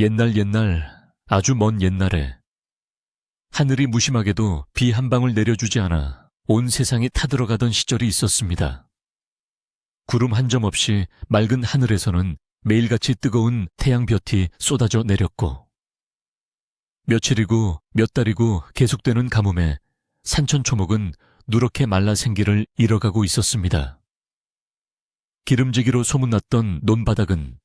옛날, 아주 먼 옛날에 하늘이 무심하게도 비 한 방울 내려주지 않아 온 세상이 타들어가던 시절이 있었습니다. 구름 한 점 없이 맑은 하늘에서는 매일같이 뜨거운 태양볕이 쏟아져 내렸고, 며칠이고 몇 달이고 계속되는 가뭄에 산천초목은 누렇게 말라 생기를 잃어가고 있었습니다. 기름지기로 소문났던 논바닥은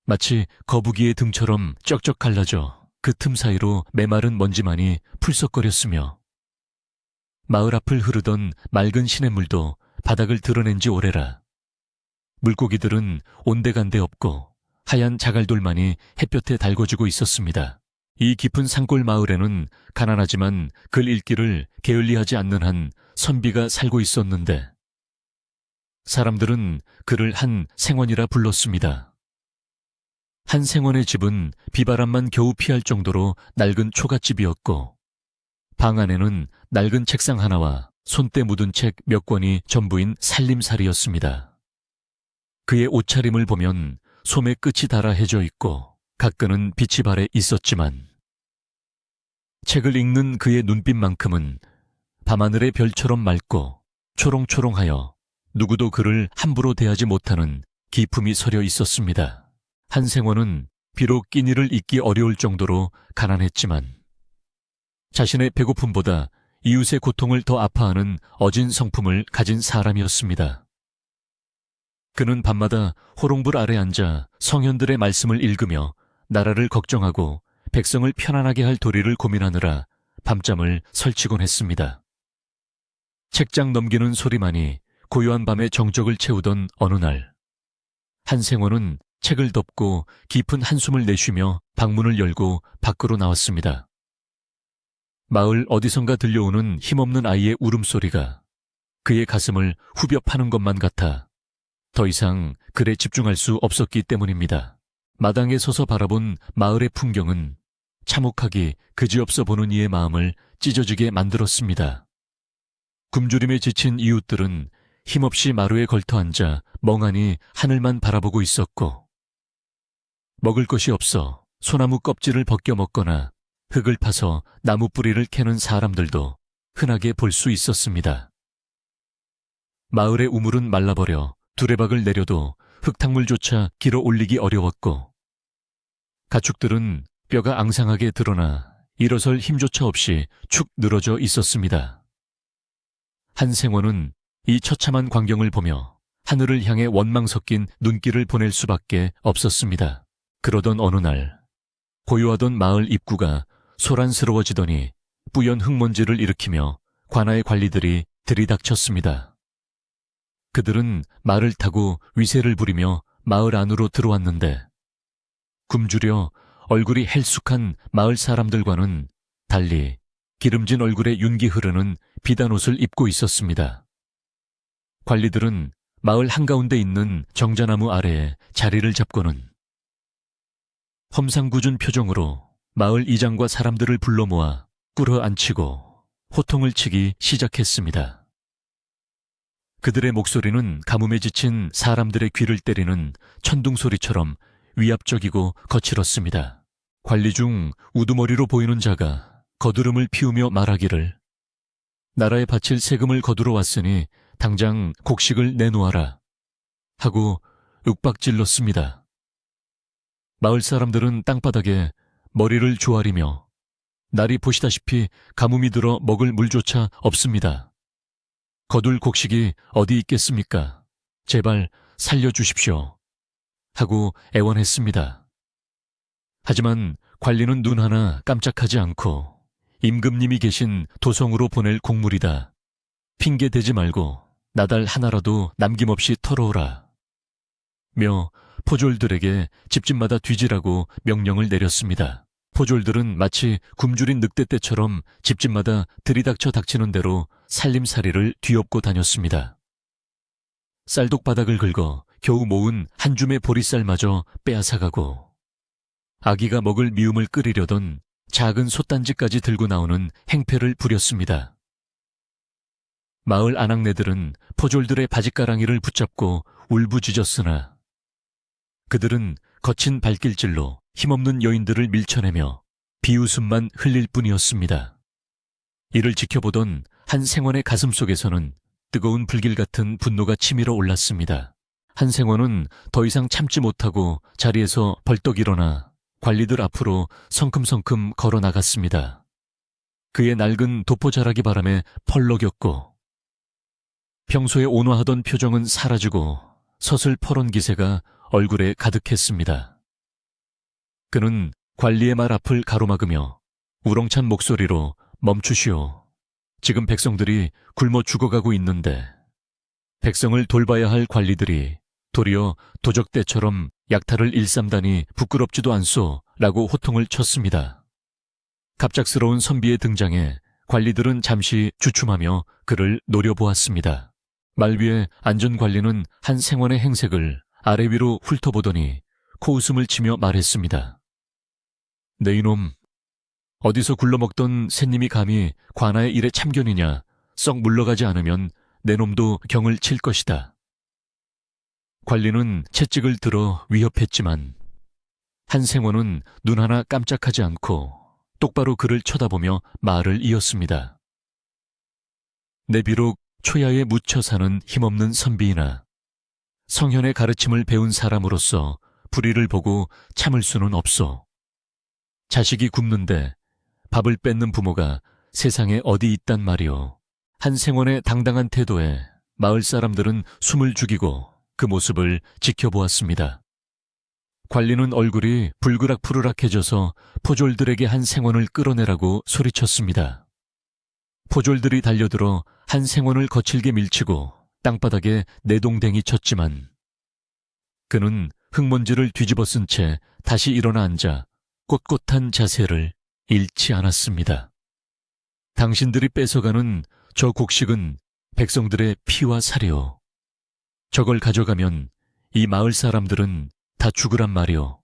마치 거북이의 등처럼 쩍쩍 갈라져 그 틈 사이로 메마른 먼지만이 풀썩거렸으며, 마을 앞을 흐르던 맑은 시냇물도 바닥을 드러낸 지 오래라 물고기들은 온데간데 없고 하얀 자갈돌만이 햇볕에 달궈지고 있었습니다. 이 깊은 산골 마을에는 가난하지만 글 읽기를 게을리하지 않는 한 선비가 살고 있었는데, 사람들은 그를 한 생원이라 불렀습니다. 한 생원의 집은 비바람만 겨우 피할 정도로 낡은 초가집이었고, 방 안에는 낡은 책상 하나와 손때 묻은 책 몇 권이 전부인 살림살이였습니다. 그의 옷차림을 보면 소매 끝이 달아 해져 있고 각근은 빛이 발해 있었지만, 책을 읽는 그의 눈빛만큼은 밤하늘의 별처럼 맑고 초롱초롱하여 누구도 그를 함부로 대하지 못하는 기품이 서려 있었습니다. 한생원은 비록 끼니를 잇기 어려울 정도로 가난했지만 자신의 배고픔보다 이웃의 고통을 더 아파하는 어진 성품을 가진 사람이었습니다. 그는 밤마다 호롱불 아래 앉아 성현들의 말씀을 읽으며 나라를 걱정하고 백성을 편안하게 할 도리를 고민하느라 밤잠을 설치곤 했습니다. 책장 넘기는 소리만이 고요한 밤의 정적을 채우던 어느 날, 한생원은 책을 덮고 깊은 한숨을 내쉬며 방문을 열고 밖으로 나왔습니다. 마을 어디선가 들려오는 힘없는 아이의 울음소리가 그의 가슴을 후벼 파는 것만 같아 더 이상 글에 집중할 수 없었기 때문입니다. 마당에 서서 바라본 마을의 풍경은 참혹하기 그지없어 보는 이의 마음을 찢어지게 만들었습니다. 굶주림에 지친 이웃들은 힘없이 마루에 걸터앉아 멍하니 하늘만 바라보고 있었고, 먹을 것이 없어 소나무 껍질을 벗겨 먹거나 흙을 파서 나무 뿌리를 캐는 사람들도 흔하게 볼 수 있었습니다. 마을의 우물은 말라버려 두레박을 내려도 흙탕물조차 길어 올리기 어려웠고, 가축들은 뼈가 앙상하게 드러나 일어설 힘조차 없이 축 늘어져 있었습니다. 한생원은 이 처참한 광경을 보며 하늘을 향해 원망 섞인 눈길을 보낼 수밖에 없었습니다. 그러던 어느 날, 고요하던 마을 입구가 소란스러워지더니 뿌연 흙먼지를 일으키며 관아의 관리들이 들이닥쳤습니다. 그들은 말을 타고 위세를 부리며 마을 안으로 들어왔는데, 굶주려 얼굴이 헬쑥한 마을 사람들과는 달리 기름진 얼굴에 윤기 흐르는 비단 옷을 입고 있었습니다. 관리들은 마을 한가운데 있는 정자나무 아래에 자리를 잡고는 험상궂은 표정으로 마을 이장과 사람들을 불러 모아 꿇어앉히고 호통을 치기 시작했습니다. 그들의 목소리는 가뭄에 지친 사람들의 귀를 때리는 천둥소리처럼 위압적이고 거칠었습니다. 관리 중 우두머리로 보이는 자가 거드름을 피우며 말하기를, 나라에 바칠 세금을 거두러 왔으니 당장 곡식을 내놓아라 하고 윽박질렀습니다. 마을 사람들은 땅바닥에 머리를 조아리며, 날이 보시다시피 가뭄이 들어 먹을 물조차 없습니다. 거둘 곡식이 어디 있겠습니까? 제발 살려주십시오 하고 애원했습니다. 하지만 관리는 눈 하나 깜짝하지 않고 임금님이 계신 도성으로 보낼 곡물이다, 핑계 대지 말고 나달 하나라도 남김없이 털어오라 며 포졸들에게 집집마다 뒤지라고 명령을 내렸습니다. 포졸들은 마치 굶주린 늑대떼처럼 집집마다 들이닥쳐 닥치는 대로 살림살이를 뒤엎고 다녔습니다. 쌀독바닥을 긁어 겨우 모은 한 줌의 보리쌀마저 빼앗아가고, 아기가 먹을 미움을 끓이려던 작은 솥단지까지 들고 나오는 행패를 부렸습니다. 마을 아낙네들은 포졸들의 바짓가랑이를 붙잡고 울부짖었으나 그들은 거친 발길질로 힘없는 여인들을 밀쳐내며 비웃음만 흘릴 뿐이었습니다. 이를 지켜보던 한 생원의 가슴 속에서는 뜨거운 불길 같은 분노가 치밀어 올랐습니다. 한 생원은 더 이상 참지 못하고 자리에서 벌떡 일어나 관리들 앞으로 성큼성큼 걸어 나갔습니다. 그의 낡은 도포자락이 바람에 펄럭였고 평소에 온화하던 표정은 사라지고 서슬퍼런 기세가 얼굴에 가득했습니다. 그는 관리의 말 앞을 가로막으며 우렁찬 목소리로 멈추시오. 지금 백성들이 굶어 죽어가고 있는데 백성을 돌봐야 할 관리들이 도리어 도적대처럼 약탈을 일삼다니 부끄럽지도 않소 라고 호통을 쳤습니다. 갑작스러운 선비의 등장에 관리들은 잠시 주춤하며 그를 노려보았습니다. 말 위에 앉은 관리는 한 생원의 행색을 아래 위로 훑어보더니 코웃음을 치며 말했습니다. 네 이놈, 어디서 굴러먹던 새님이 감히 관아의 일에 참견이냐. 썩 물러가지 않으면 내 놈도 경을 칠 것이다. 관리는 채찍을 들어 위협했지만 한 생원은 눈 하나 깜짝하지 않고 똑바로 그를 쳐다보며 말을 이었습니다. 내 비록 초야에 묻혀 사는 힘없는 선비이나 성현의 가르침을 배운 사람으로서 불의를 보고 참을 수는 없소. 자식이 굶는데 밥을 뺏는 부모가 세상에 어디 있단 말이오. 한 생원의 당당한 태도에 마을 사람들은 숨을 죽이고 그 모습을 지켜보았습니다. 관리는 얼굴이 불그락푸르락해져서 포졸들에게 한 생원을 끌어내라고 소리쳤습니다. 포졸들이 달려들어 한 생원을 거칠게 밀치고 땅바닥에 내동댕이 쳤지만 그는 흙먼지를 뒤집어 쓴 채 다시 일어나 앉아 꼿꼿한 자세를 잃지 않았습니다. 당신들이 뺏어가는 저 곡식은 백성들의 피와 살이오. 저걸 가져가면 이 마을 사람들은 다 죽으란 말이오.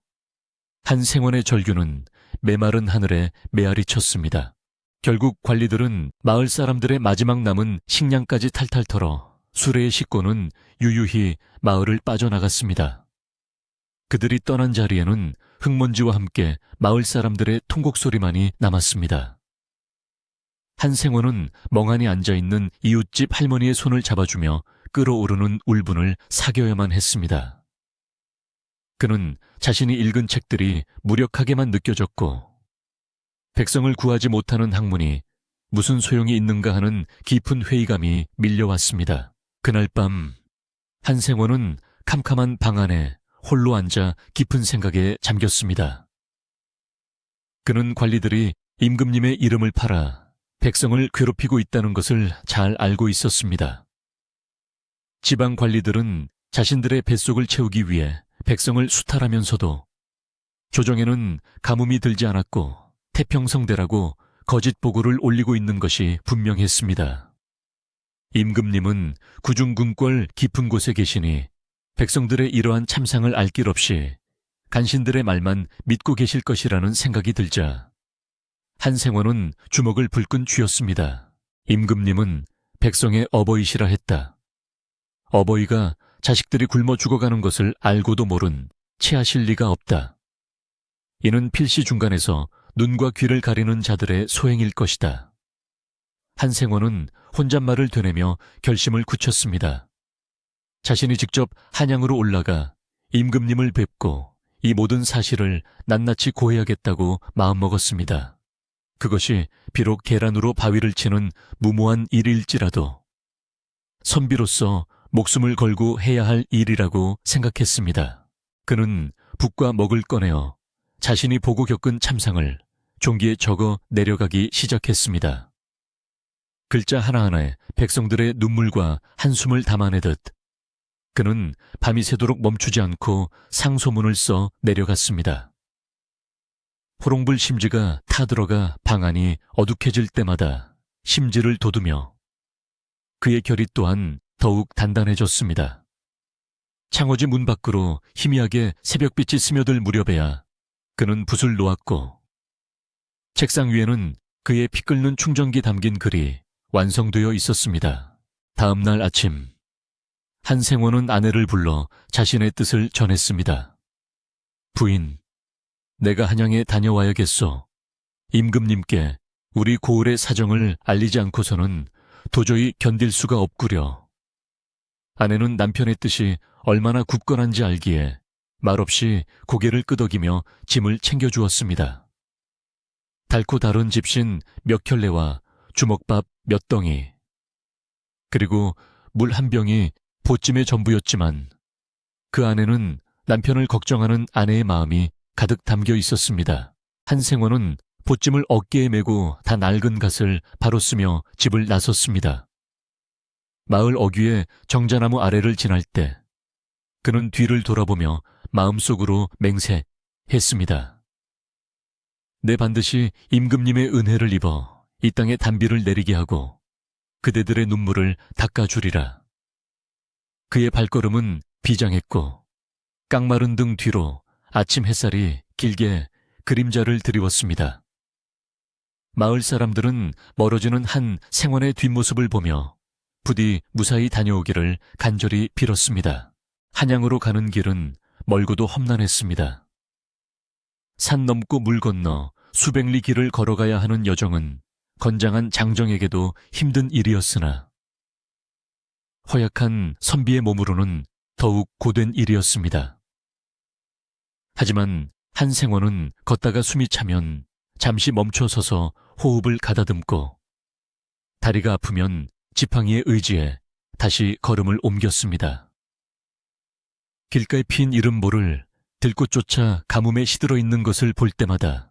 한 생원의 절규는 메마른 하늘에 메아리 쳤습니다. 결국 관리들은 마을 사람들의 마지막 남은 식량까지 탈탈 털어 수레에 싣고는 유유히 마을을 빠져나갔습니다. 그들이 떠난 자리에는 흙먼지와 함께 마을 사람들의 통곡 소리만이 남았습니다. 한 생원은 멍하니 앉아있는 이웃집 할머니의 손을 잡아주며 끓어오르는 울분을 사겨야만 했습니다. 그는 자신이 읽은 책들이 무력하게만 느껴졌고 백성을 구하지 못하는 학문이 무슨 소용이 있는가 하는 깊은 회의감이 밀려왔습니다. 그날 밤 한 생원은 캄캄한 방 안에 홀로 앉아 깊은 생각에 잠겼습니다. 그는 관리들이 임금님의 이름을 팔아 백성을 괴롭히고 있다는 것을 잘 알고 있었습니다. 지방 관리들은 자신들의 뱃속을 채우기 위해 백성을 수탈하면서도 조정에는 가뭄이 들지 않았고 태평성대라고 거짓 보고를 올리고 있는 것이 분명했습니다. 임금님은 구중궁궐 깊은 곳에 계시니 백성들의 이러한 참상을 알 길 없이 간신들의 말만 믿고 계실 것이라는 생각이 들자 한 생원은 주먹을 불끈 쥐었습니다. 임금님은 백성의 어버이시라 했다. 어버이가 자식들이 굶어 죽어가는 것을 알고도 모른 체하실 리가 없다. 이는 필시 중간에서 눈과 귀를 가리는 자들의 소행일 것이다. 한 생원은 혼잣말을 되뇌며 결심을 굳혔습니다. 자신이 직접 한양으로 올라가 임금님을 뵙고 이 모든 사실을 낱낱이 고해야겠다고 마음먹었습니다. 그것이 비록 계란으로 바위를 치는 무모한 일일지라도 선비로서 목숨을 걸고 해야 할 일이라고 생각했습니다. 그는 북과 먹을 꺼내어 자신이 보고 겪은 참상을 종기에 적어 내려가기 시작했습니다. 글자 하나하나에 백성들의 눈물과 한숨을 담아내듯 그는 밤이 새도록 멈추지 않고 상소문을 써 내려갔습니다. 호롱불 심지가 타들어가 방 안이 어둑해질 때마다 심지를 돋우며 그의 결이 또한 더욱 단단해졌습니다. 창호지 문 밖으로 희미하게 새벽빛이 스며들 무렵에야 그는 붓을 놓았고 책상 위에는 그의 피 끓는 충전기 담긴 글이 완성되어 있었습니다. 다음 날 아침 한 생원은 아내를 불러 자신의 뜻을 전했습니다. 부인, 내가 한양에 다녀와야겠소. 임금님께 우리 고을의 사정을 알리지 않고서는 도저히 견딜 수가 없구려. 아내는 남편의 뜻이 얼마나 굳건한지 알기에 말없이 고개를 끄덕이며 짐을 챙겨주었습니다. 달고 다른 집신 몇 켤레와 주먹밥 몇 덩이, 그리고 물 한 병이 보찜의 전부였지만 그 안에는 남편을 걱정하는 아내의 마음이 가득 담겨 있었습니다. 한생원은 보찜을 어깨에 메고 다 낡은 갓을 바로 쓰며 집을 나섰습니다. 마을 어귀의 정자나무 아래를 지날 때 그는 뒤를 돌아보며 마음속으로 맹세했습니다. 내 반드시 임금님의 은혜를 입어 이 땅에 단비를 내리게 하고 그대들의 눈물을 닦아주리라. 그의 발걸음은 비장했고 깡마른 등 뒤로 아침 햇살이 길게 그림자를 드리웠습니다. 마을 사람들은 멀어지는 한 생원의 뒷모습을 보며 부디 무사히 다녀오기를 간절히 빌었습니다. 한양으로 가는 길은 멀고도 험난했습니다. 산 넘고 물 건너 수백 리 길을 걸어가야 하는 여정은 건장한 장정에게도 힘든 일이었으나 허약한 선비의 몸으로는 더욱 고된 일이었습니다. 하지만 한생원은 걷다가 숨이 차면 잠시 멈춰서서 호흡을 가다듬고 다리가 아프면 지팡이에 의지해 다시 걸음을 옮겼습니다. 길가에 핀 이른 모를 들꽃조차 가뭄에 시들어 있는 것을 볼 때마다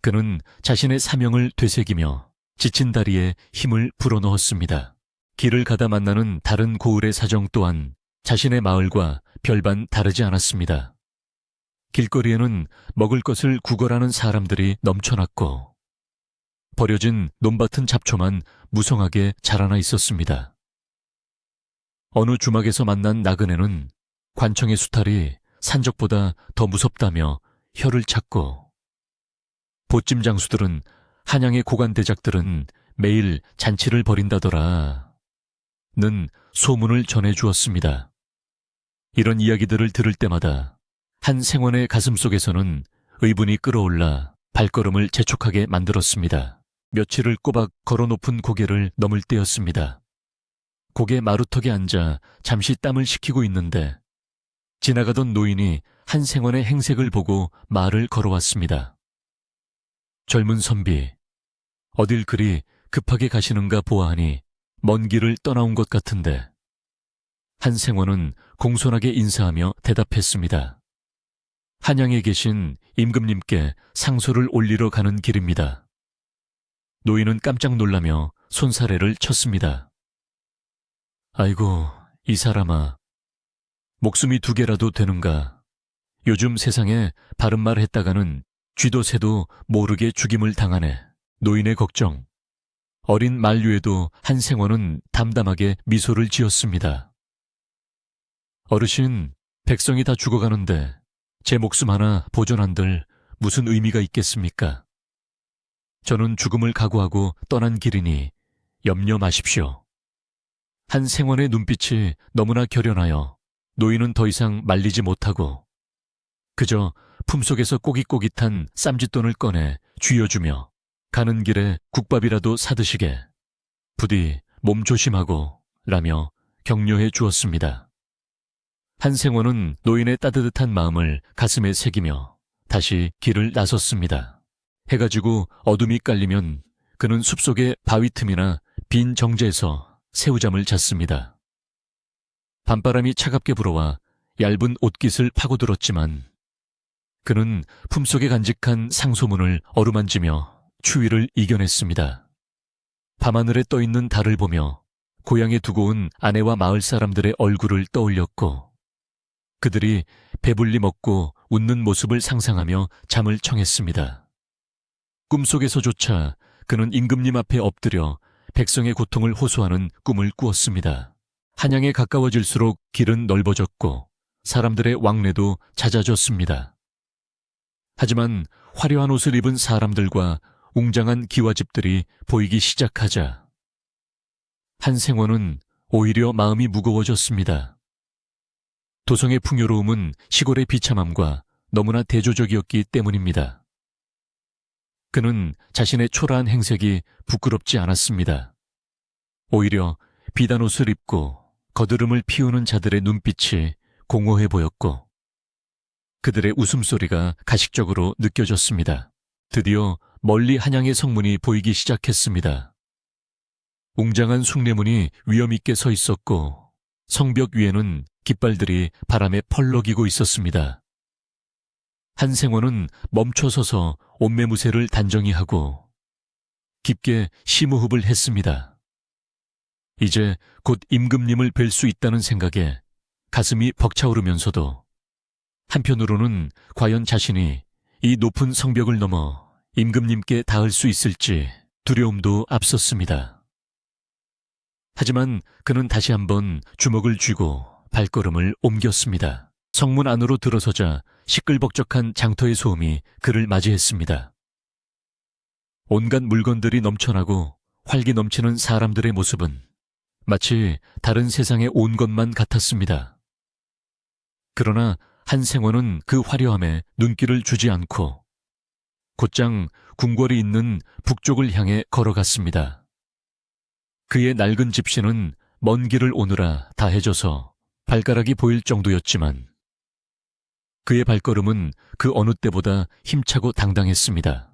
그는 자신의 사명을 되새기며 지친 다리에 힘을 불어넣었습니다. 길을 가다 만나는 다른 고을의 사정 또한 자신의 마을과 별반 다르지 않았습니다. 길거리에는 먹을 것을 구걸하는 사람들이 넘쳐났고 버려진 논밭은 잡초만 무성하게 자라나 있었습니다. 어느 주막에서 만난 나그네는 관청의 수탈이 산적보다 더 무섭다며 혀를 찼고 보찜 장수들은 한양의 고관 대작들은 매일 잔치를 벌인다더라 는 소문을 전해주었습니다. 이런 이야기들을 들을 때마다 한 생원의 가슴속에서는 의분이 끓어올라 발걸음을 재촉하게 만들었습니다. 며칠을 꼬박 걸어놓은 고개를 넘을 때였습니다. 고개 마루턱에 앉아 잠시 땀을 식히고 있는데 지나가던 노인이 한 생원의 행색을 보고 말을 걸어왔습니다. 젊은 선비, 어딜 그리 급하게 가시는가 보아하니 먼 길을 떠나온 것 같은데 한 생원은 공손하게 인사하며 대답했습니다. 한양에 계신 임금님께 상소를 올리러 가는 길입니다. 노인은 깜짝 놀라며 손사래를 쳤습니다. 아이고, 이 사람아, 목숨이 2개라도 되는가. 요즘 세상에 바른 말 했다가는 쥐도 새도 모르게 죽임을 당하네. 노인의 걱정. 어린 만류에도 한생원은 담담하게 미소를 지었습니다. 어르신, 백성이 다 죽어가는데 제 목숨 하나 보존한들 무슨 의미가 있겠습니까? 저는 죽음을 각오하고 떠난 길이니 염려 마십시오. 한생원의 눈빛이 너무나 결연하여 노인은 더 이상 말리지 못하고 그저 품속에서 꼬깃꼬깃한 쌈짓돈을 꺼내 쥐어주며 가는 길에 국밥이라도 사드시게 부디 몸 조심하고 라며 격려해 주었습니다. 한생원은 노인의 따뜻한 마음을 가슴에 새기며 다시 길을 나섰습니다. 해가 지고 어둠이 깔리면 그는 숲속의 바위 틈이나 빈 정자에서 새우잠을 잤습니다. 밤바람이 차갑게 불어와 얇은 옷깃을 파고들었지만 그는 품속에 간직한 상소문을 어루만지며 추위를 이겨냈습니다. 밤하늘에 떠있는 달을 보며 고향에 두고 온 아내와 마을 사람들의 얼굴을 떠올렸고 그들이 배불리 먹고 웃는 모습을 상상하며 잠을 청했습니다. 꿈속에서조차 그는 임금님 앞에 엎드려 백성의 고통을 호소하는 꿈을 꾸었습니다. 한양에 가까워질수록 길은 넓어졌고 사람들의 왕래도 잦아졌습니다. 하지만 화려한 옷을 입은 사람들과 웅장한 기와집들이 보이기 시작하자 한생원은 오히려 마음이 무거워졌습니다. 도성의 풍요로움은 시골의 비참함과 너무나 대조적이었기 때문입니다. 그는 자신의 초라한 행색이 부끄럽지 않았습니다. 오히려 비단 옷을 입고 거드름을 피우는 자들의 눈빛이 공허해 보였고 그들의 웃음소리가 가식적으로 느껴졌습니다. 드디어 멀리 한양의 성문이 보이기 시작했습니다. 웅장한 숭례문이 위엄있게 서 있었고 성벽 위에는 깃발들이 바람에 펄럭이고 있었습니다. 한생원은 멈춰서서 옷매무새를 단정히 하고 깊게 심호흡을 했습니다. 이제 곧 임금님을 뵐 수 있다는 생각에 가슴이 벅차오르면서도 한편으로는 과연 자신이 이 높은 성벽을 넘어 임금님께 닿을 수 있을지 두려움도 앞섰습니다. 하지만 그는 다시 한번 주먹을 쥐고 발걸음을 옮겼습니다. 성문 안으로 들어서자 시끌벅적한 장터의 소음이 그를 맞이했습니다. 온갖 물건들이 넘쳐나고 활기 넘치는 사람들의 모습은 마치 다른 세상에 온 것만 같았습니다. 그러나 한생원은 그 화려함에 눈길을 주지 않고 곧장 궁궐이 있는 북쪽을 향해 걸어갔습니다. 그의 낡은 집시는 먼 길을 오느라 다해져서 발가락이 보일 정도였지만 그의 발걸음은 그 어느 때보다 힘차고 당당했습니다.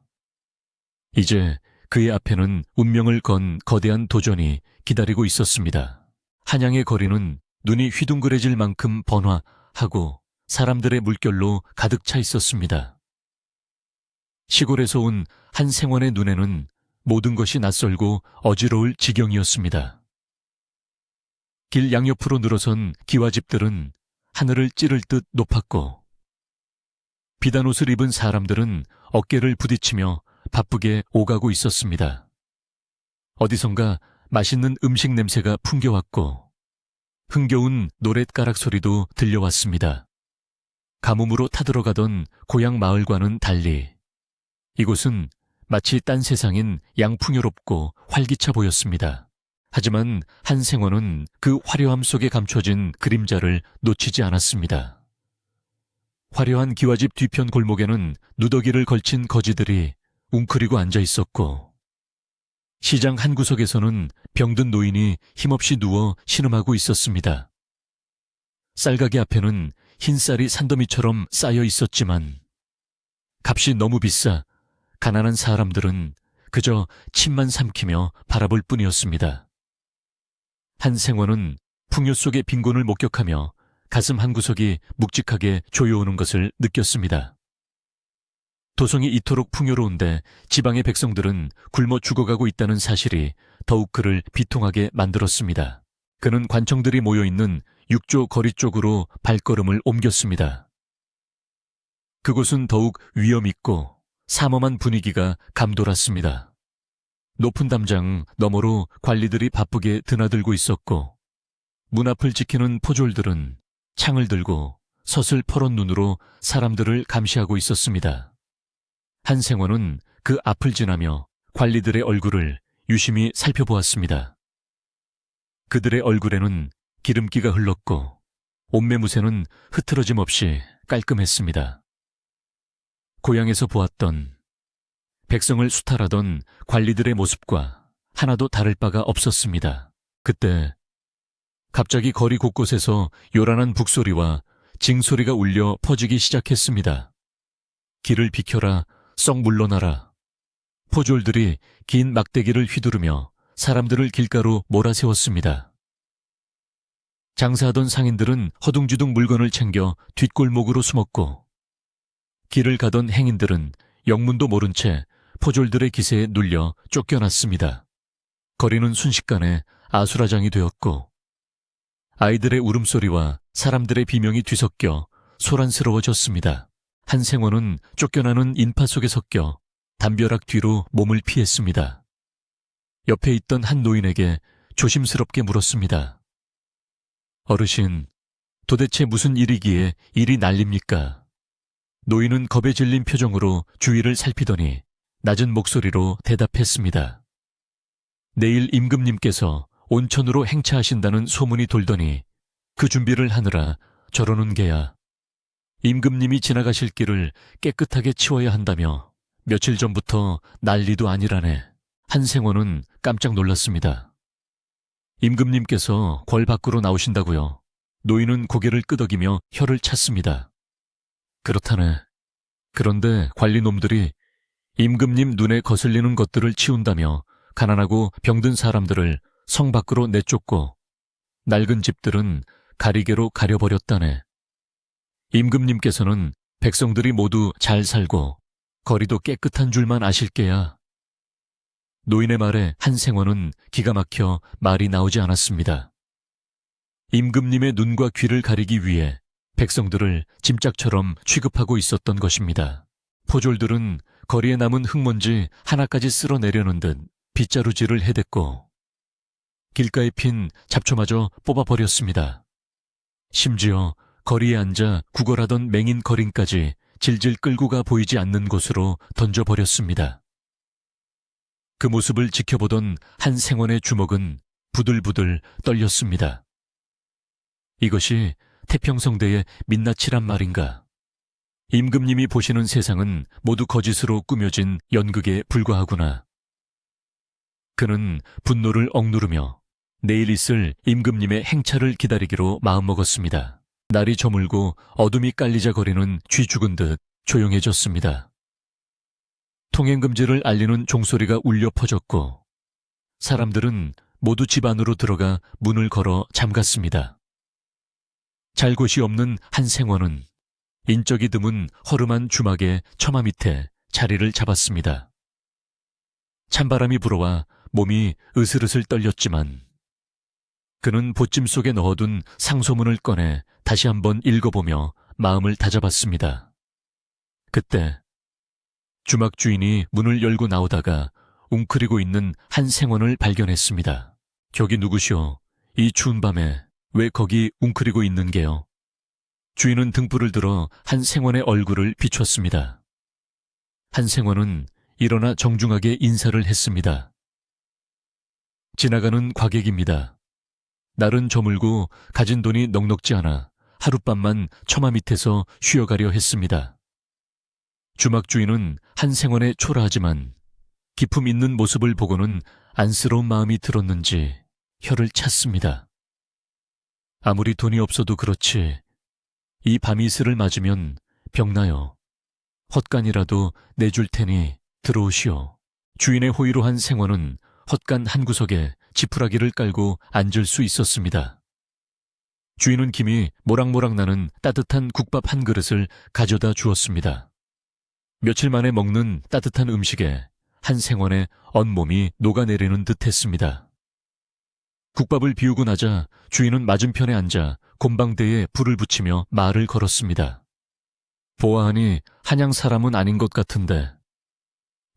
이제 그의 앞에는 운명을 건 거대한 도전이 기다리고 있었습니다. 한양의 거리는 눈이 휘둥그레질 만큼 번화하고 사람들의 물결로 가득 차 있었습니다. 시골에서 온 한생원의 눈에는 모든 것이 낯설고 어지러울 지경이었습니다. 길 양옆으로 늘어선 기와집들은 하늘을 찌를 듯 높았고 비단 옷을 입은 사람들은 어깨를 부딪히며 바쁘게 오가고 있었습니다. 어디선가 맛있는 음식 냄새가 풍겨왔고 흥겨운 노랫가락 소리도 들려왔습니다. 가뭄으로 타들어가던 고향 마을과는 달리 이곳은 마치 딴 세상인 양풍요롭고 활기차 보였습니다. 하지만 한생원은 그 화려함 속에 감춰진 그림자를 놓치지 않았습니다. 화려한 기와집 뒤편 골목에는 누더기를 걸친 거지들이 웅크리고 앉아 있었고 시장 한 구석에서는 병든 노인이 힘없이 누워 신음하고 있었습니다. 쌀가게 앞에는 흰쌀이 산더미처럼 쌓여 있었지만 값이 너무 비싸 가난한 사람들은 그저 침만 삼키며 바라볼 뿐이었습니다. 한생원은 풍요 속의 빈곤을 목격하며 가슴 한구석이 묵직하게 조여오는 것을 느꼈습니다. 도성이 이토록 풍요로운데 지방의 백성들은 굶어 죽어가고 있다는 사실이 더욱 그를 비통하게 만들었습니다. 그는 관청들이 모여있는 육조 거리 쪽으로 발걸음을 옮겼습니다. 그곳은 더욱 위엄있고 삼엄한 분위기가 감돌았습니다. 높은 담장 너머로 관리들이 바쁘게 드나들고 있었고 문 앞을 지키는 포졸들은 창을 들고 서슬퍼런 눈으로 사람들을 감시하고 있었습니다. 한생원은 그 앞을 지나며 관리들의 얼굴을 유심히 살펴보았습니다. 그들의 얼굴에는 기름기가 흘렀고 옷매무새는 흐트러짐 없이 깔끔했습니다. 고향에서 보았던 백성을 수탈하던 관리들의 모습과 하나도 다를 바가 없었습니다. 그때 갑자기 거리 곳곳에서 요란한 북소리와 징소리가 울려 퍼지기 시작했습니다. 길을 비켜라, 썩 물러나라. 포졸들이 긴 막대기를 휘두르며 사람들을 길가로 몰아세웠습니다. 장사하던 상인들은 허둥지둥 물건을 챙겨 뒷골목으로 숨었고 길을 가던 행인들은 영문도 모른 채 포졸들의 기세에 눌려 쫓겨났습니다. 거리는 순식간에 아수라장이 되었고 아이들의 울음소리와 사람들의 비명이 뒤섞여 소란스러워졌습니다. 한생원은 쫓겨나는 인파 속에 섞여 담벼락 뒤로 몸을 피했습니다. 옆에 있던 한 노인에게 조심스럽게 물었습니다. 어르신, 도대체 무슨 일이기에 이리 난립니까? 노인은 겁에 질린 표정으로 주위를 살피더니 낮은 목소리로 대답했습니다. 내일 임금님께서 온천으로 행차하신다는 소문이 돌더니 그 준비를 하느라 저러는 게야. 임금님이 지나가실 길을 깨끗하게 치워야 한다며 며칠 전부터 난리도 아니라네. 한생원은 깜짝 놀랐습니다. 임금님께서 궐 밖으로 나오신다고요. 노인은 고개를 끄덕이며 혀를 찼습니다. 그렇다네. 그런데 관리놈들이 임금님 눈에 거슬리는 것들을 치운다며 가난하고 병든 사람들을 성 밖으로 내쫓고 낡은 집들은 가리개로 가려버렸다네. 임금님께서는 백성들이 모두 잘 살고 거리도 깨끗한 줄만 아실게야. 노인의 말에 한생원은 기가 막혀 말이 나오지 않았습니다. 임금님의 눈과 귀를 가리기 위해 백성들을 짐짝처럼 취급하고 있었던 것입니다. 포졸들은 거리에 남은 흙먼지 하나까지 쓸어내려는 듯 빗자루질을 해댔고 길가에 핀 잡초마저 뽑아버렸습니다. 심지어 거리에 앉아 구걸하던 맹인 거린까지 질질 끌고 가 보이지 않는 곳으로 던져버렸습니다. 그 모습을 지켜보던 한생원의 주먹은 부들부들 떨렸습니다. 이것이 태평성대의 민낯이란 말인가? 임금님이 보시는 세상은 모두 거짓으로 꾸며진 연극에 불과하구나. 그는 분노를 억누르며 내일 있을 임금님의 행차를 기다리기로 마음먹었습니다. 날이 저물고 어둠이 깔리자 거리는 쥐 죽은 듯 조용해졌습니다. 통행금지를 알리는 종소리가 울려 퍼졌고 사람들은 모두 집 안으로 들어가 문을 걸어 잠갔습니다. 잘 곳이 없는 한생원은 인적이 드문 허름한 주막의 처마 밑에 자리를 잡았습니다. 찬바람이 불어와 몸이 으슬으슬 떨렸지만 그는 보찜 속에 넣어둔 상소문을 꺼내 다시 한번 읽어보며 마음을 다잡았습니다. 그때 주막 주인이 문을 열고 나오다가 웅크리고 있는 한생원을 발견했습니다. 격이 누구시오? 이 추운 밤에 왜 거기 웅크리고 있는 게요? 주인은 등불을 들어 한생원의 얼굴을 비췄습니다. 한생원은 일어나 정중하게 인사를 했습니다. 지나가는 과객입니다. 날은 저물고 가진 돈이 넉넉지 않아 하룻밤만 처마 밑에서 쉬어가려 했습니다. 주막 주인은 한생원의 초라하지만 기품 있는 모습을 보고는 안쓰러운 마음이 들었는지 혀를 찼습니다. 아무리 돈이 없어도 그렇지 이 밤이슬을 맞으면 병나요. 헛간이라도 내줄 테니 들어오시오. 주인의 호의로 한 생원은 헛간 한 구석에 지푸라기를 깔고 앉을 수 있었습니다. 주인은 김이 모락모락 나는 따뜻한 국밥 한 그릇을 가져다 주었습니다. 며칠 만에 먹는 따뜻한 음식에 한생원의 온몸이 녹아내리는 듯했습니다. 국밥을 비우고 나자 주인은 맞은편에 앉아 곰방대에 불을 붙이며 말을 걸었습니다. 보아하니 한양 사람은 아닌 것 같은데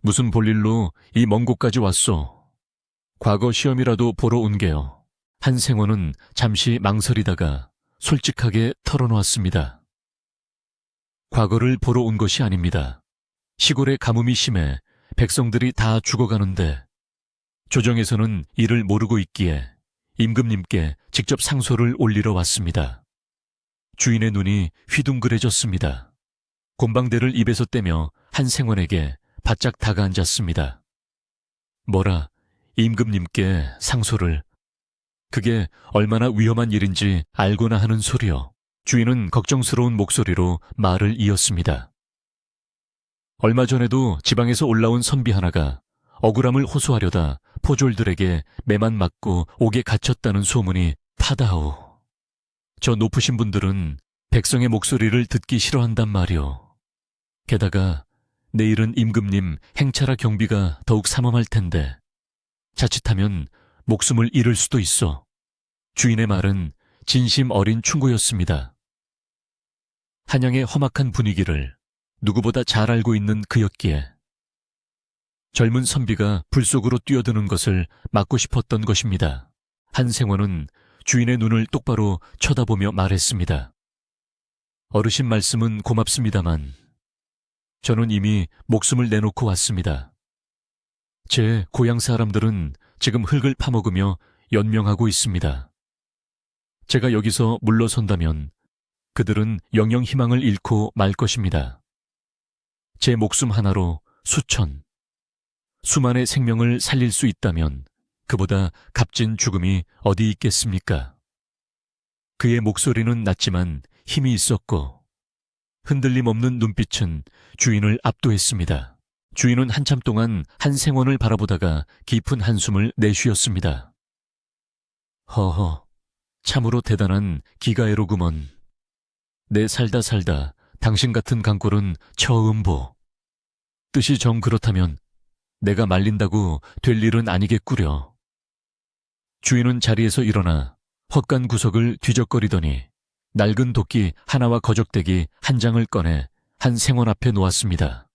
무슨 볼일로 이 먼 곳까지 왔소? 과거 시험이라도 보러 온 게요. 한생원은 잠시 망설이다가 솔직하게 털어놓았습니다. 과거를 보러 온 것이 아닙니다. 시골의 가뭄이 심해 백성들이 다 죽어가는데 조정에서는 이를 모르고 있기에 임금님께 직접 상소를 올리러 왔습니다. 주인의 눈이 휘둥그레졌습니다. 곰방대를 입에서 떼며 한생원에게 바짝 다가앉았습니다. 뭐라, 임금님께 상소를. 그게 얼마나 위험한 일인지 알고나 하는 소리요. 주인은 걱정스러운 목소리로 말을 이었습니다. 얼마 전에도 지방에서 올라온 선비 하나가 억울함을 호소하려다 포졸들에게 매만 맞고 옥에 갇혔다는 소문이 파다하오. 저 높으신 분들은 백성의 목소리를 듣기 싫어한단 말이오. 게다가 내일은 임금님 행차라 경비가 더욱 삼엄할 텐데 자칫하면 목숨을 잃을 수도 있어. 주인의 말은 진심 어린 충고였습니다. 한양의 험악한 분위기를 누구보다 잘 알고 있는 그였기에 젊은 선비가 불 속으로 뛰어드는 것을 막고 싶었던 것입니다. 한생원은 주인의 눈을 똑바로 쳐다보며 말했습니다. 어르신 말씀은 고맙습니다만 저는 이미 목숨을 내놓고 왔습니다. 제 고향 사람들은 지금 흙을 파먹으며 연명하고 있습니다. 제가 여기서 물러선다면 그들은 영영 희망을 잃고 말 것입니다. 제 목숨 하나로 수천, 수만의 생명을 살릴 수 있다면 그보다 값진 죽음이 어디 있겠습니까? 그의 목소리는 낮지만 힘이 있었고 흔들림 없는 눈빛은 주인을 압도했습니다. 주인은 한참 동안 한 생원을 바라보다가 깊은 한숨을 내쉬었습니다. 허허, 참으로 대단한 기가애로구먼. 내 살다 당신 같은 강골은 처음 보. 뜻이 정 그렇다면 내가 말린다고 될 일은 아니겠구려. 주인은 자리에서 일어나 헛간 구석을 뒤적거리더니 낡은 도끼 하나와 거적대기 한 장을 꺼내 한 생원 앞에 놓았습니다.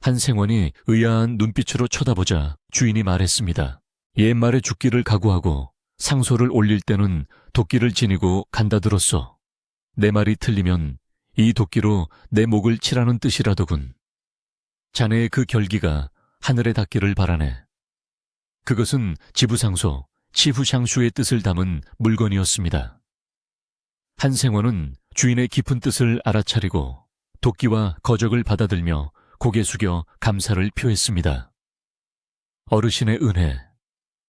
한 생원이 의아한 눈빛으로 쳐다보자 주인이 말했습니다. 옛말에 죽기를 각오하고 상소를 올릴 때는 도끼를 지니고 간다 들었소. 내 말이 틀리면 이 도끼로 내 목을 치라는 뜻이라더군. 자네의 그 결기가 하늘에 닿기를 바라네. 그것은 지부상소, 치후샹슈의 뜻을 담은 물건이었습니다. 한 생원은 주인의 깊은 뜻을 알아차리고 도끼와 거적을 받아들며 고개 숙여 감사를 표했습니다. 어르신의 은혜,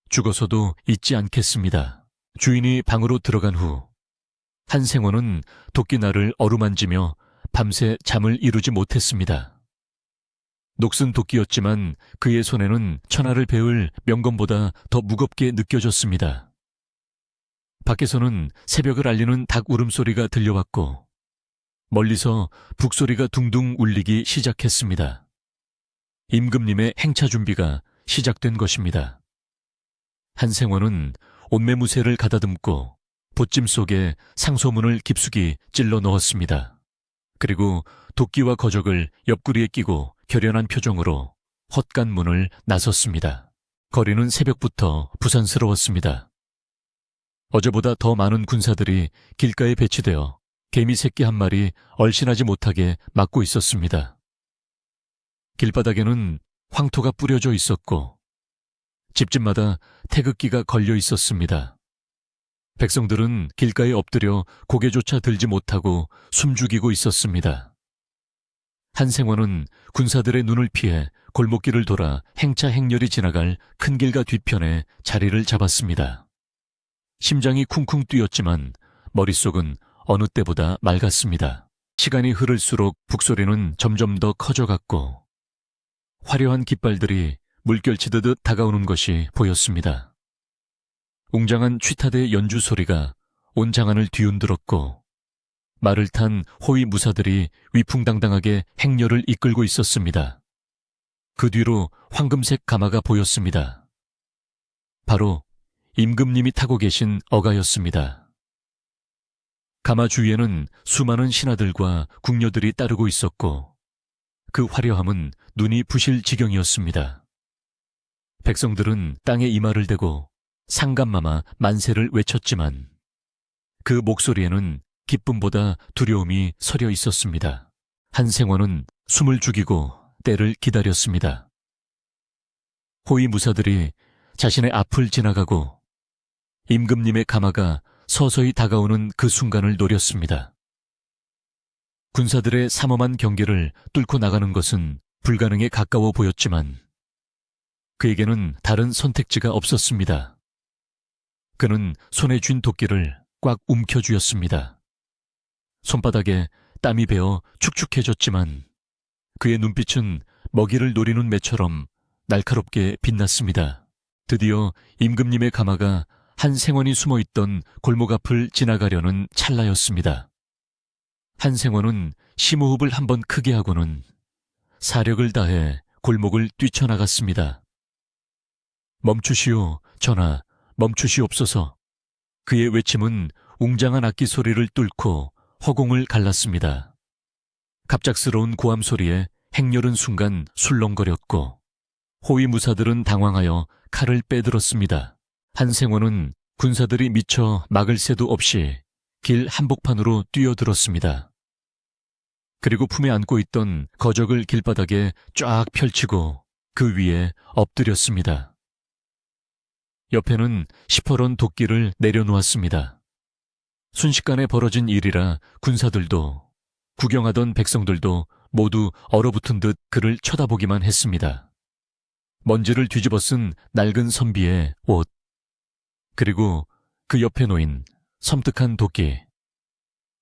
죽어서도 잊지 않겠습니다. 주인이 방으로 들어간 후 한 생원은 도끼날을 어루만지며 밤새 잠을 이루지 못했습니다. 녹슨 도끼였지만 그의 손에는 천하를 배울 명검보다 더 무겁게 느껴졌습니다. 밖에서는 새벽을 알리는 닭 울음소리가 들려왔고 멀리서 북소리가 둥둥 울리기 시작했습니다. 임금님의 행차 준비가 시작된 것입니다. 한 생원은 옷매무새를 가다듬고 보찜 속에 상소문을 깊숙이 찔러 넣었습니다. 그리고 도끼와 거적을 옆구리에 끼고 결연한 표정으로 헛간 문을 나섰습니다. 거리는 새벽부터 부산스러웠습니다. 어제보다 더 많은 군사들이 길가에 배치되어 개미 새끼 한 마리 얼씬하지 못하게 막고 있었습니다. 길바닥에는 황토가 뿌려져 있었고 집집마다 태극기가 걸려 있었습니다. 백성들은 길가에 엎드려 고개조차 들지 못하고 숨죽이고 있었습니다. 한 생원은 군사들의 눈을 피해 골목길을 돌아 행차 행렬이 지나갈 큰 길가 뒤편에 자리를 잡았습니다. 심장이 쿵쿵 뛰었지만 머릿속은 어느 때보다 맑았습니다. 시간이 흐를수록 북소리는 점점 더 커져갔고 화려한 깃발들이 물결치듯 다가오는 것이 보였습니다. 웅장한 취타대 연주 소리가 온 장안을 뒤흔들었고 말을 탄 호위 무사들이 위풍당당하게 행렬을 이끌고 있었습니다. 그 뒤로 황금색 가마가 보였습니다. 바로 임금님이 타고 계신 어가였습니다. 가마 주위에는 수많은 신하들과 궁녀들이 따르고 있었고 그 화려함은 눈이 부실 지경이었습니다. 백성들은 땅에 이마를 대고 상감마마 만세를 외쳤지만 그 목소리에는 기쁨보다 두려움이 서려 있었습니다. 한 생원은 숨을 죽이고 때를 기다렸습니다. 호위 무사들이 자신의 앞을 지나가고 임금님의 가마가 서서히 다가오는 그 순간을 노렸습니다. 군사들의 삼엄한 경계를 뚫고 나가는 것은 불가능에 가까워 보였지만 그에게는 다른 선택지가 없었습니다. 그는 손에 쥔 도끼를 꽉 움켜쥐었습니다. 손바닥에 땀이 배어 축축해졌지만 그의 눈빛은 먹이를 노리는 매처럼 날카롭게 빛났습니다. 드디어 임금님의 가마가 한 생원이 숨어있던 골목 앞을 지나가려는 찰나였습니다. 한 생원은 심호흡을 한번 크게 하고는 사력을 다해 골목을 뛰쳐나갔습니다. 멈추시오, 전하, 멈추시옵소서. 그의 외침은 웅장한 악기 소리를 뚫고 허공을 갈랐습니다. 갑작스러운 고함 소리에 행렬은 순간 술렁거렸고 호위 무사들은 당황하여 칼을 빼들었습니다. 한 생원은 군사들이 미처 막을 새도 없이 길 한복판으로 뛰어들었습니다. 그리고 품에 안고 있던 거적을 길바닥에 쫙 펼치고 그 위에 엎드렸습니다. 옆에는 시퍼런 도끼를 내려놓았습니다. 순식간에 벌어진 일이라 군사들도 구경하던 백성들도 모두 얼어붙은 듯 그를 쳐다보기만 했습니다. 먼지를 뒤집어 쓴 낡은 선비의 옷, 그리고 그 옆에 놓인 섬뜩한 도끼.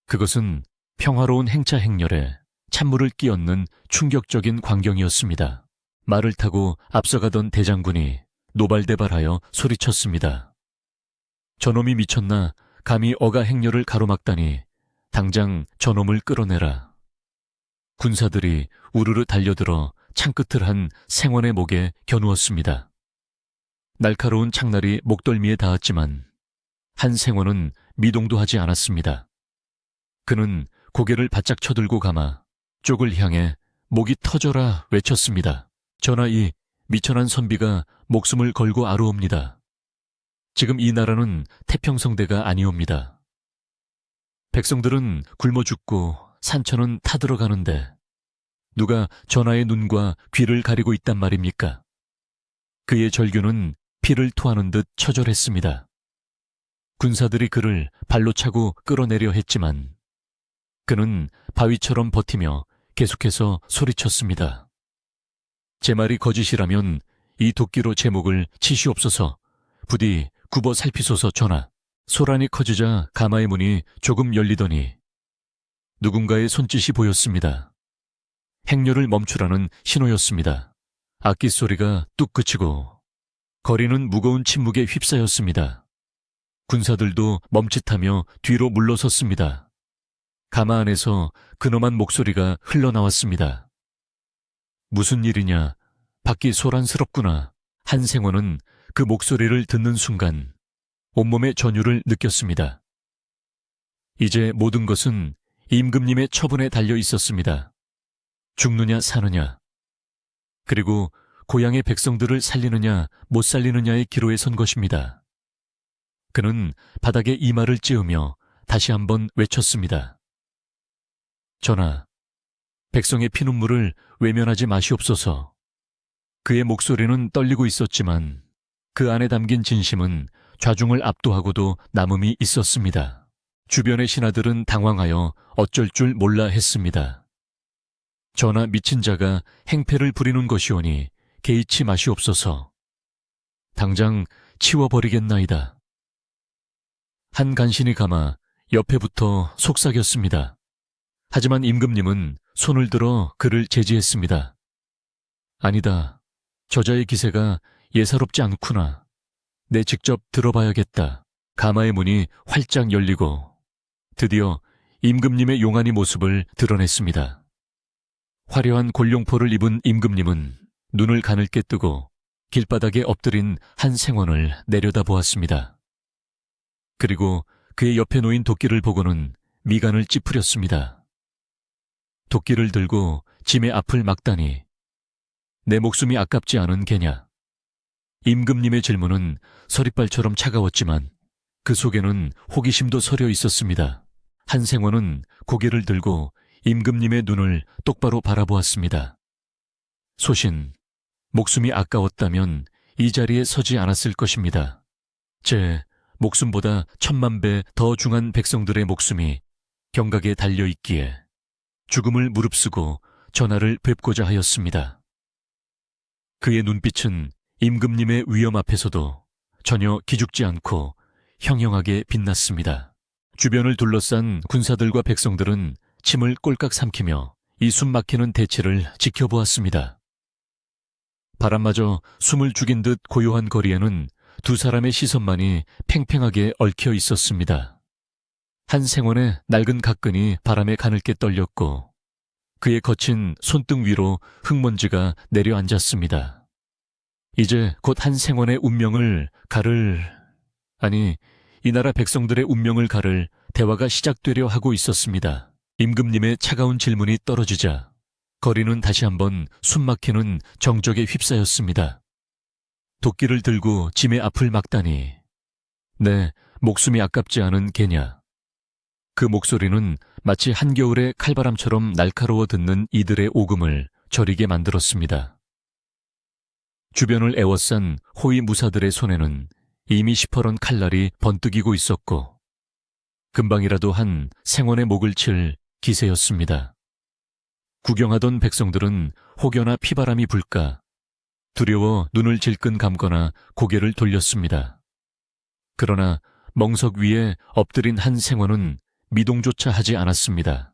그것은 평화로운 행차 행렬에 찬물을 끼얹는 충격적인 광경이었습니다. 말을 타고 앞서가던 대장군이 노발대발하여 소리쳤습니다. 저놈이 미쳤나, 감히 어가 행렬을 가로막다니, 당장 저놈을 끌어내라. 군사들이 우르르 달려들어 창끝을 한 생원의 목에 겨누었습니다. 날카로운 창날이 목덜미에 닿았지만 한 생원은 미동도 하지 않았습니다. 그는 고개를 바짝 쳐들고 감아 쪽을 향해 목이 터져라 외쳤습니다. 전하, 이 미천한 선비가 목숨을 걸고 아루옵니다. 지금 이 나라는 태평성대가 아니옵니다. 백성들은 굶어 죽고 산천은 타들어가는데 누가 전하의 눈과 귀를 가리고 있단 말입니까? 그의 절규는 피를 토하는 듯 처절했습니다. 군사들이 그를 발로 차고 끌어내려 했지만 그는 바위처럼 버티며 계속해서 소리쳤습니다. 제 말이 거짓이라면 이 도끼로 제 목을 치시옵소서. 부디 굽어 살피소서. 전하. 소란이 커지자 가마의 문이 조금 열리더니 누군가의 손짓이 보였습니다. 행렬을 멈추라는 신호였습니다. 악기 소리가 뚝 그치고 거리는 무거운 침묵에 휩싸였습니다. 군사들도 멈칫하며 뒤로 물러섰습니다. 가마 안에서 근엄한 목소리가 흘러나왔습니다. 무슨 일이냐? 밖이 소란스럽구나. 한생원은 그 목소리를 듣는 순간 온몸의 전율을 느꼈습니다. 이제 모든 것은 임금님의 처분에 달려 있었습니다. 죽느냐 사느냐, 그리고 고향의 백성들을 살리느냐 못 살리느냐의 기로에 선 것입니다. 그는 바닥에 이마를 찌으며 다시 한번 외쳤습니다. 전하, 백성의 피눈물을 외면하지 마시옵소서. 그의 목소리는 떨리고 있었지만 그 안에 담긴 진심은 좌중을 압도하고도 남음이 있었습니다. 주변의 신하들은 당황하여 어쩔 줄 몰라 했습니다. 전하, 미친 자가 행패를 부리는 것이오니 개의치 마시옵소서. 당장 치워버리겠나이다. 한 간신히 감아 옆에 붙어 속삭였습니다. 하지만 임금님은 손을 들어 그를 제지했습니다. 아니다. 저자의 기세가 예사롭지 않구나. 내 직접 들어봐야겠다. 가마의 문이 활짝 열리고 드디어 임금님의 용안의 모습을 드러냈습니다. 화려한 골룡포를 입은 임금님은 눈을 가늘게 뜨고 길바닥에 엎드린 한 생원을 내려다보았습니다. 그리고 그의 옆에 놓인 도끼를 보고는 미간을 찌푸렸습니다. 도끼를 들고 짐의 앞을 막다니 내 목숨이 아깝지 않은 게냐? 임금님의 질문은 서리발처럼 차가웠지만 그 속에는 호기심도 서려 있었습니다. 한생원은 고개를 들고 임금님의 눈을 똑바로 바라보았습니다. 소신, 목숨이 아까웠다면 이 자리에 서지 않았을 것입니다. 제 목숨보다 1000만 배 더 중한 백성들의 목숨이 경각에 달려있기에 죽음을 무릅쓰고 전하를 뵙고자 하였습니다. 그의 눈빛은 임금님의 위엄 앞에서도 전혀 기죽지 않고 형형하게 빛났습니다. 주변을 둘러싼 군사들과 백성들은 침을 꼴깍 삼키며 이 숨막히는 대치를 지켜보았습니다. 바람마저 숨을 죽인 듯 고요한 거리에는 두 사람의 시선만이 팽팽하게 얽혀 있었습니다. 한 생원의 낡은 각근이 바람에 가늘게 떨렸고 그의 거친 손등 위로 흙먼지가 내려앉았습니다. 이제 곧 한 생원의 운명을 이 나라 백성들의 운명을 가를 대화가 시작되려 하고 있었습니다. 임금님의 차가운 질문이 떨어지자 거리는 다시 한번 숨막히는 정적에 휩싸였습니다. 도끼를 들고 짐의 앞을 막다니 내 목숨이 아깝지 않은 게냐? 그 목소리는 마치 한겨울의 칼바람처럼 날카로워 듣는 이들의 오금을 저리게 만들었습니다. 주변을 에워싼 호위 무사들의 손에는 이미 시퍼런 칼날이 번뜩이고 있었고 금방이라도 한 생원의 목을 칠 기세였습니다. 구경하던 백성들은 혹여나 피바람이 불까 두려워 눈을 질끈 감거나 고개를 돌렸습니다. 그러나 멍석 위에 엎드린 한 생원은 미동조차 하지 않았습니다.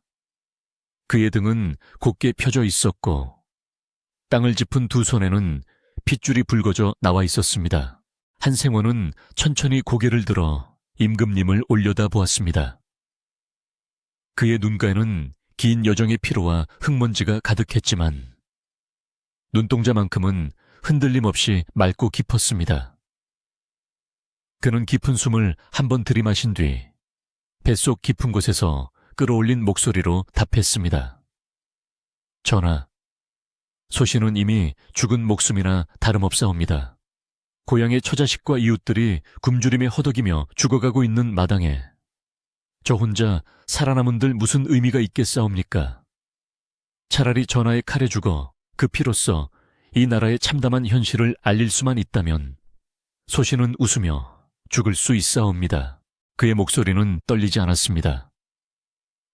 그의 등은 곧게 펴져 있었고 땅을 짚은 두 손에는 핏줄이 붉어져 나와 있었습니다. 한 생원은 천천히 고개를 들어 임금님을 올려다보았습니다. 그의 눈가에는 긴 여정의 피로와 흙먼지가 가득했지만 눈동자만큼은 흔들림 없이 맑고 깊었습니다. 그는 깊은 숨을 한번 들이마신 뒤 뱃속 깊은 곳에서 끌어올린 목소리로 답했습니다. 전하, 소신은 이미 죽은 목숨이나 다름없사옵니다. 고향의 처자식과 이웃들이 굶주림에 허덕이며 죽어가고 있는 마당에 저 혼자 살아남은들 무슨 의미가 있겠사옵니까? 차라리 전하의 칼에 죽어 그 피로써 이 나라의 참담한 현실을 알릴 수만 있다면 소신은 웃으며 죽을 수 있사옵니다. 그의 목소리는 떨리지 않았습니다.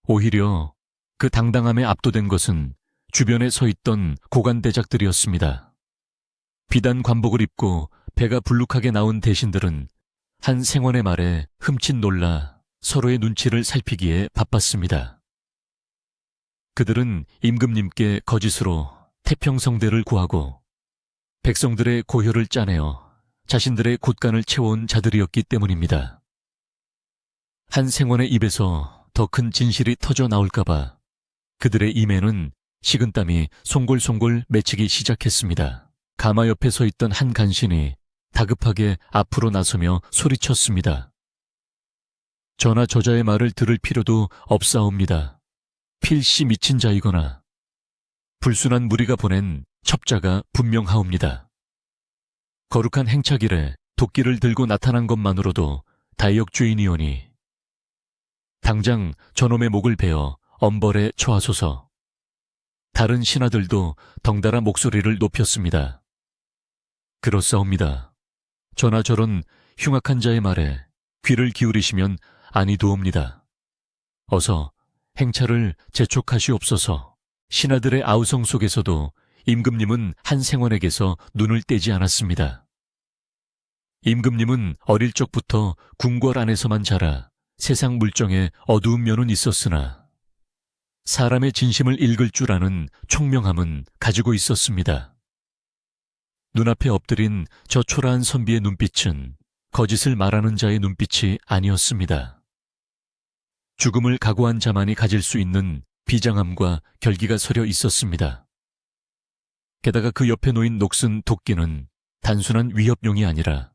오히려 그 당당함에 압도된 것은 주변에 서 있던 고관대작들이었습니다. 비단 관복을 입고 배가 불룩하게 나온 대신들은 한 생원의 말에 흠칫 놀라 서로의 눈치를 살피기에 바빴습니다. 그들은 임금님께 거짓으로 태평성대를 구하고 백성들의 고혈을 짜내어 자신들의 곳간을 채워온 자들이었기 때문입니다. 한 생원의 입에서 더 큰 진실이 터져 나올까봐 그들의 임에는 식은땀이 송골송골 맺히기 시작했습니다. 가마 옆에 서 있던 한 간신이 다급하게 앞으로 나서며 소리쳤습니다. 전하 저자의 말을 들을 필요도 없사옵니다. 필시 미친 자이거나 불순한 무리가 보낸 첩자가 분명하옵니다. 거룩한 행차길에 도끼를 들고 나타난 것만으로도 다역죄인이오니 당장 저놈의 목을 베어 엄벌에 처하소서. 다른 신하들도 덩달아 목소리를 높였습니다. 그렇사옵니다. 전하 저런 흉악한 자의 말에 귀를 기울이시면 아니도옵니다. 어서 행차를 재촉하시옵소서. 신하들의 아우성 속에서도 임금님은 한 생원에게서 눈을 떼지 않았습니다. 임금님은 어릴 적부터 궁궐 안에서만 자라 세상 물정에 어두운 면은 있었으나 사람의 진심을 읽을 줄 아는 총명함은 가지고 있었습니다. 눈앞에 엎드린 저 초라한 선비의 눈빛은 거짓을 말하는 자의 눈빛이 아니었습니다. 죽음을 각오한 자만이 가질 수 있는 비장함과 결기가 서려 있었습니다. 게다가 그 옆에 놓인 녹슨 도끼는 단순한 위협용이 아니라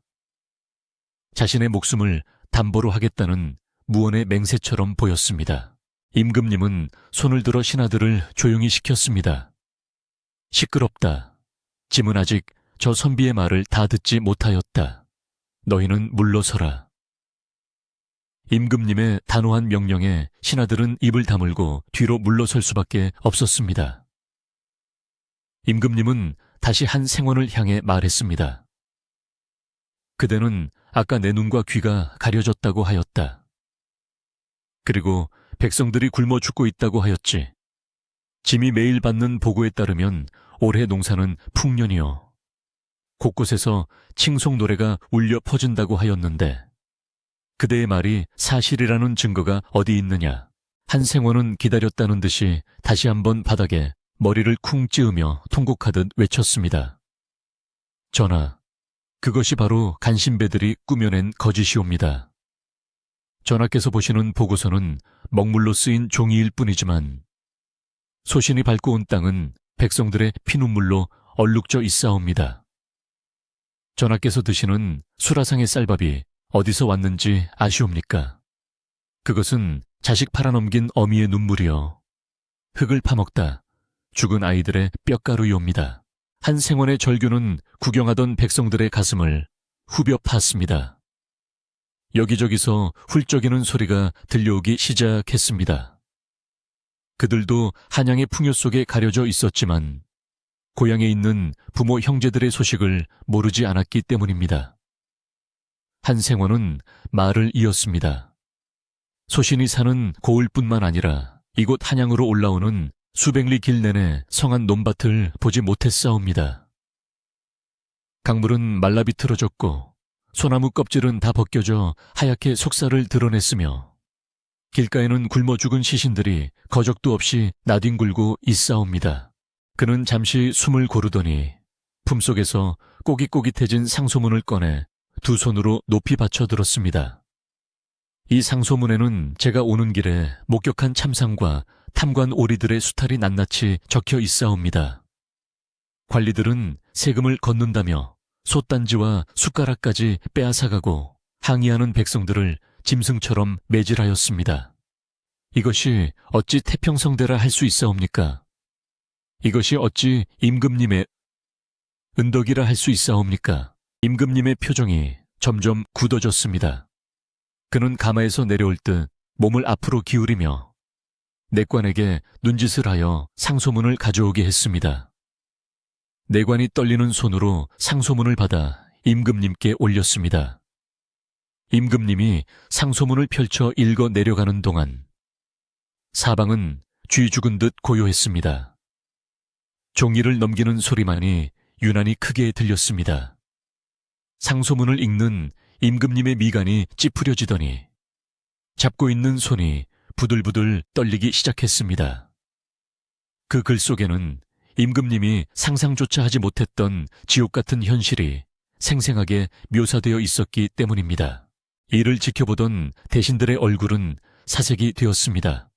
자신의 목숨을 담보로 하겠다는 무언의 맹세처럼 보였습니다. 임금님은 손을 들어 신하들을 조용히 시켰습니다. 시끄럽다. 짐은 아직 저 선비의 말을 다 듣지 못하였다. 너희는 물러서라. 임금님의 단호한 명령에 신하들은 입을 다물고 뒤로 물러설 수밖에 없었습니다. 임금님은 다시 한 생원을 향해 말했습니다. 그대는 아까 내 눈과 귀가 가려졌다고 하였다. 그리고 백성들이 굶어 죽고 있다고 하였지. 짐이 매일 받는 보고에 따르면 올해 농사는 풍년이요. 곳곳에서 칭송 노래가 울려 퍼진다고 하였는데 그대의 말이 사실이라는 증거가 어디 있느냐. 한 생원은 기다렸다는 듯이 다시 한번 바닥에 머리를 쿵 찌으며 통곡하듯 외쳤습니다. 전하, 그것이 바로 간신배들이 꾸며낸 거짓이옵니다. 전하께서 보시는 보고서는 먹물로 쓰인 종이일 뿐이지만 소신이 밟고 온 땅은 백성들의 피눈물로 얼룩져 있사옵니다. 전하께서 드시는 수라상의 쌀밥이 어디서 왔는지 아시옵니까? 그것은 자식 팔아넘긴 어미의 눈물이요. 흙을 파먹다 죽은 아이들의 뼈가루이옵니다. 한 생원의 절규는 구경하던 백성들의 가슴을 후벼 팠습니다. 여기저기서 훌쩍이는 소리가 들려오기 시작했습니다. 그들도 한양의 풍요 속에 가려져 있었지만 고향에 있는 부모 형제들의 소식을 모르지 않았기 때문입니다. 한 생원은 말을 이었습니다. 소신이 사는 고을뿐만 아니라 이곳 한양으로 올라오는 수백 리 길 내내 성한 논밭을 보지 못했사옵니다. 강물은 말라 비틀어졌고 소나무 껍질은 다 벗겨져 하얗게 속살을 드러냈으며 길가에는 굶어 죽은 시신들이 거적도 없이 나뒹굴고 있사옵니다. 그는 잠시 숨을 고르더니 품속에서 꼬깃꼬깃해진 상소문을 꺼내 두 손으로 높이 받쳐 들었습니다. 이 상소문에는 제가 오는 길에 목격한 참상과 탐관 오리들의 수탈이 낱낱이 적혀 있사옵니다. 관리들은 세금을 걷는다며 솥단지와 숟가락까지 빼앗아가고 항의하는 백성들을 짐승처럼 매질하였습니다. 이것이 어찌 태평성대라 할 수 있사옵니까? 이것이 어찌 임금님의 은덕이라 할 수 있사옵니까? 임금님의 표정이 점점 굳어졌습니다. 그는 가마에서 내려올 듯 몸을 앞으로 기울이며 내관에게 눈짓을 하여 상소문을 가져오게 했습니다. 내관이 떨리는 손으로 상소문을 받아 임금님께 올렸습니다. 임금님이 상소문을 펼쳐 읽어 내려가는 동안 사방은 쥐 죽은 듯 고요했습니다. 종이를 넘기는 소리만이 유난히 크게 들렸습니다. 상소문을 읽는 임금님의 미간이 찌푸려지더니 잡고 있는 손이 부들부들 떨리기 시작했습니다. 그 글 속에는 임금님이 상상조차 하지 못했던 지옥 같은 현실이 생생하게 묘사되어 있었기 때문입니다. 이를 지켜보던 대신들의 얼굴은 사색이 되었습니다.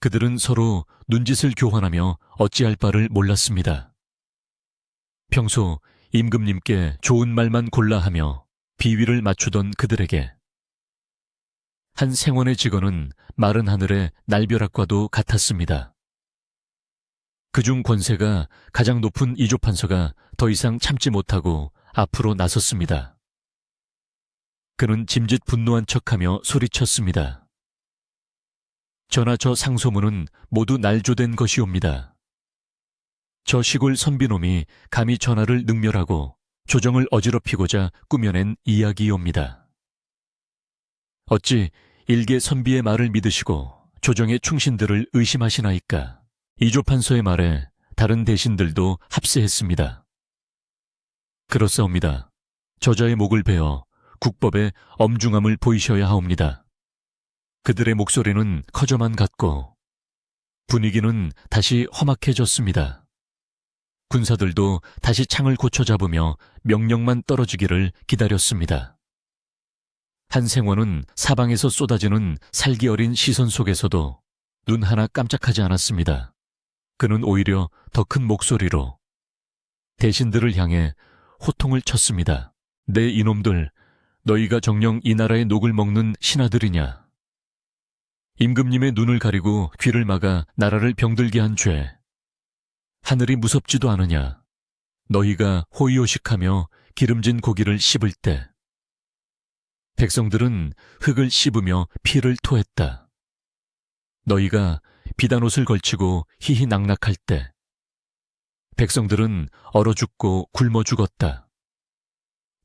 그들은 서로 눈짓을 교환하며 어찌할 바를 몰랐습니다. 평소 임금님께 좋은 말만 골라 하며 비위를 맞추던 그들에게 한 생원의 직원은 마른 하늘의 날벼락과도 같았습니다. 그중 권세가 가장 높은 이조판서가 더 이상 참지 못하고 앞으로 나섰습니다. 그는 짐짓 분노한 척하며 소리쳤습니다. 전하, 저 상소문은 모두 날조된 것이옵니다. 저 시골 선비놈이 감히 전하를 능멸하고 조정을 어지럽히고자 꾸며낸 이야기이옵니다. 어찌 일개 선비의 말을 믿으시고 조정의 충신들을 의심하시나이까? 이조판서의 말에 다른 대신들도 합세했습니다. 그렇사옵니다. 저자의 목을 베어 국법의 엄중함을 보이셔야 하옵니다. 그들의 목소리는 커져만 갔고 분위기는 다시 험악해졌습니다. 군사들도 다시 창을 고쳐 잡으며 명령만 떨어지기를 기다렸습니다. 한생원은 사방에서 쏟아지는 살기 어린 시선 속에서도 눈 하나 깜짝하지 않았습니다. 그는 오히려 더 큰 목소리로 대신들을 향해 호통을 쳤습니다. 내 이놈들, 너희가 정녕 이 나라의 녹을 먹는 신하들이냐? 임금님의 눈을 가리고 귀를 막아 나라를 병들게 한 죄. 하늘이 무섭지도 않으냐? 너희가 호의호식하며 기름진 고기를 씹을 때 백성들은 흙을 씹으며 피를 토했다. 너희가 비단옷을 걸치고 희희낙낙할 때 백성들은 얼어 죽고 굶어 죽었다.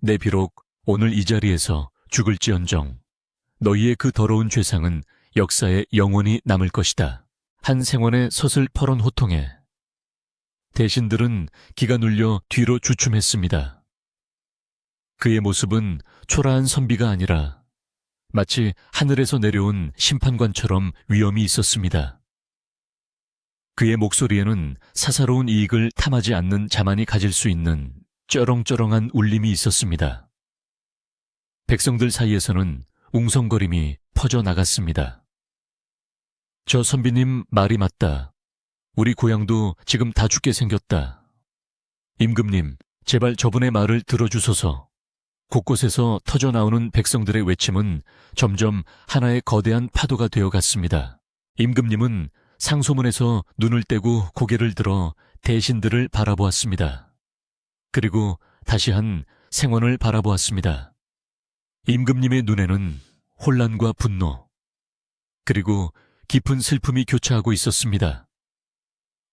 내 비록 오늘 이 자리에서 죽을지언정 너희의 그 더러운 죄상은 역사에 영원히 남을 것이다. 한생원의 섯을 펄은 호통에 대신들은 기가 눌려 뒤로 주춤했습니다. 그의 모습은 초라한 선비가 아니라 마치 하늘에서 내려온 심판관처럼 위엄이 있었습니다. 그의 목소리에는 사사로운 이익을 탐하지 않는 자만이 가질 수 있는 쩌렁쩌렁한 울림이 있었습니다. 백성들 사이에서는 웅성거림이 퍼져나갔습니다. 저 선비님 말이 맞다. 우리 고향도 지금 다 죽게 생겼다. 임금님, 제발 저분의 말을 들어주소서. 곳곳에서 터져나오는 백성들의 외침은 점점 하나의 거대한 파도가 되어갔습니다. 임금님은 상소문에서 눈을 떼고 고개를 들어 대신들을 바라보았습니다. 그리고 다시 한 생원을 바라보았습니다. 임금님의 눈에는 혼란과 분노, 그리고 깊은 슬픔이 교차하고 있었습니다.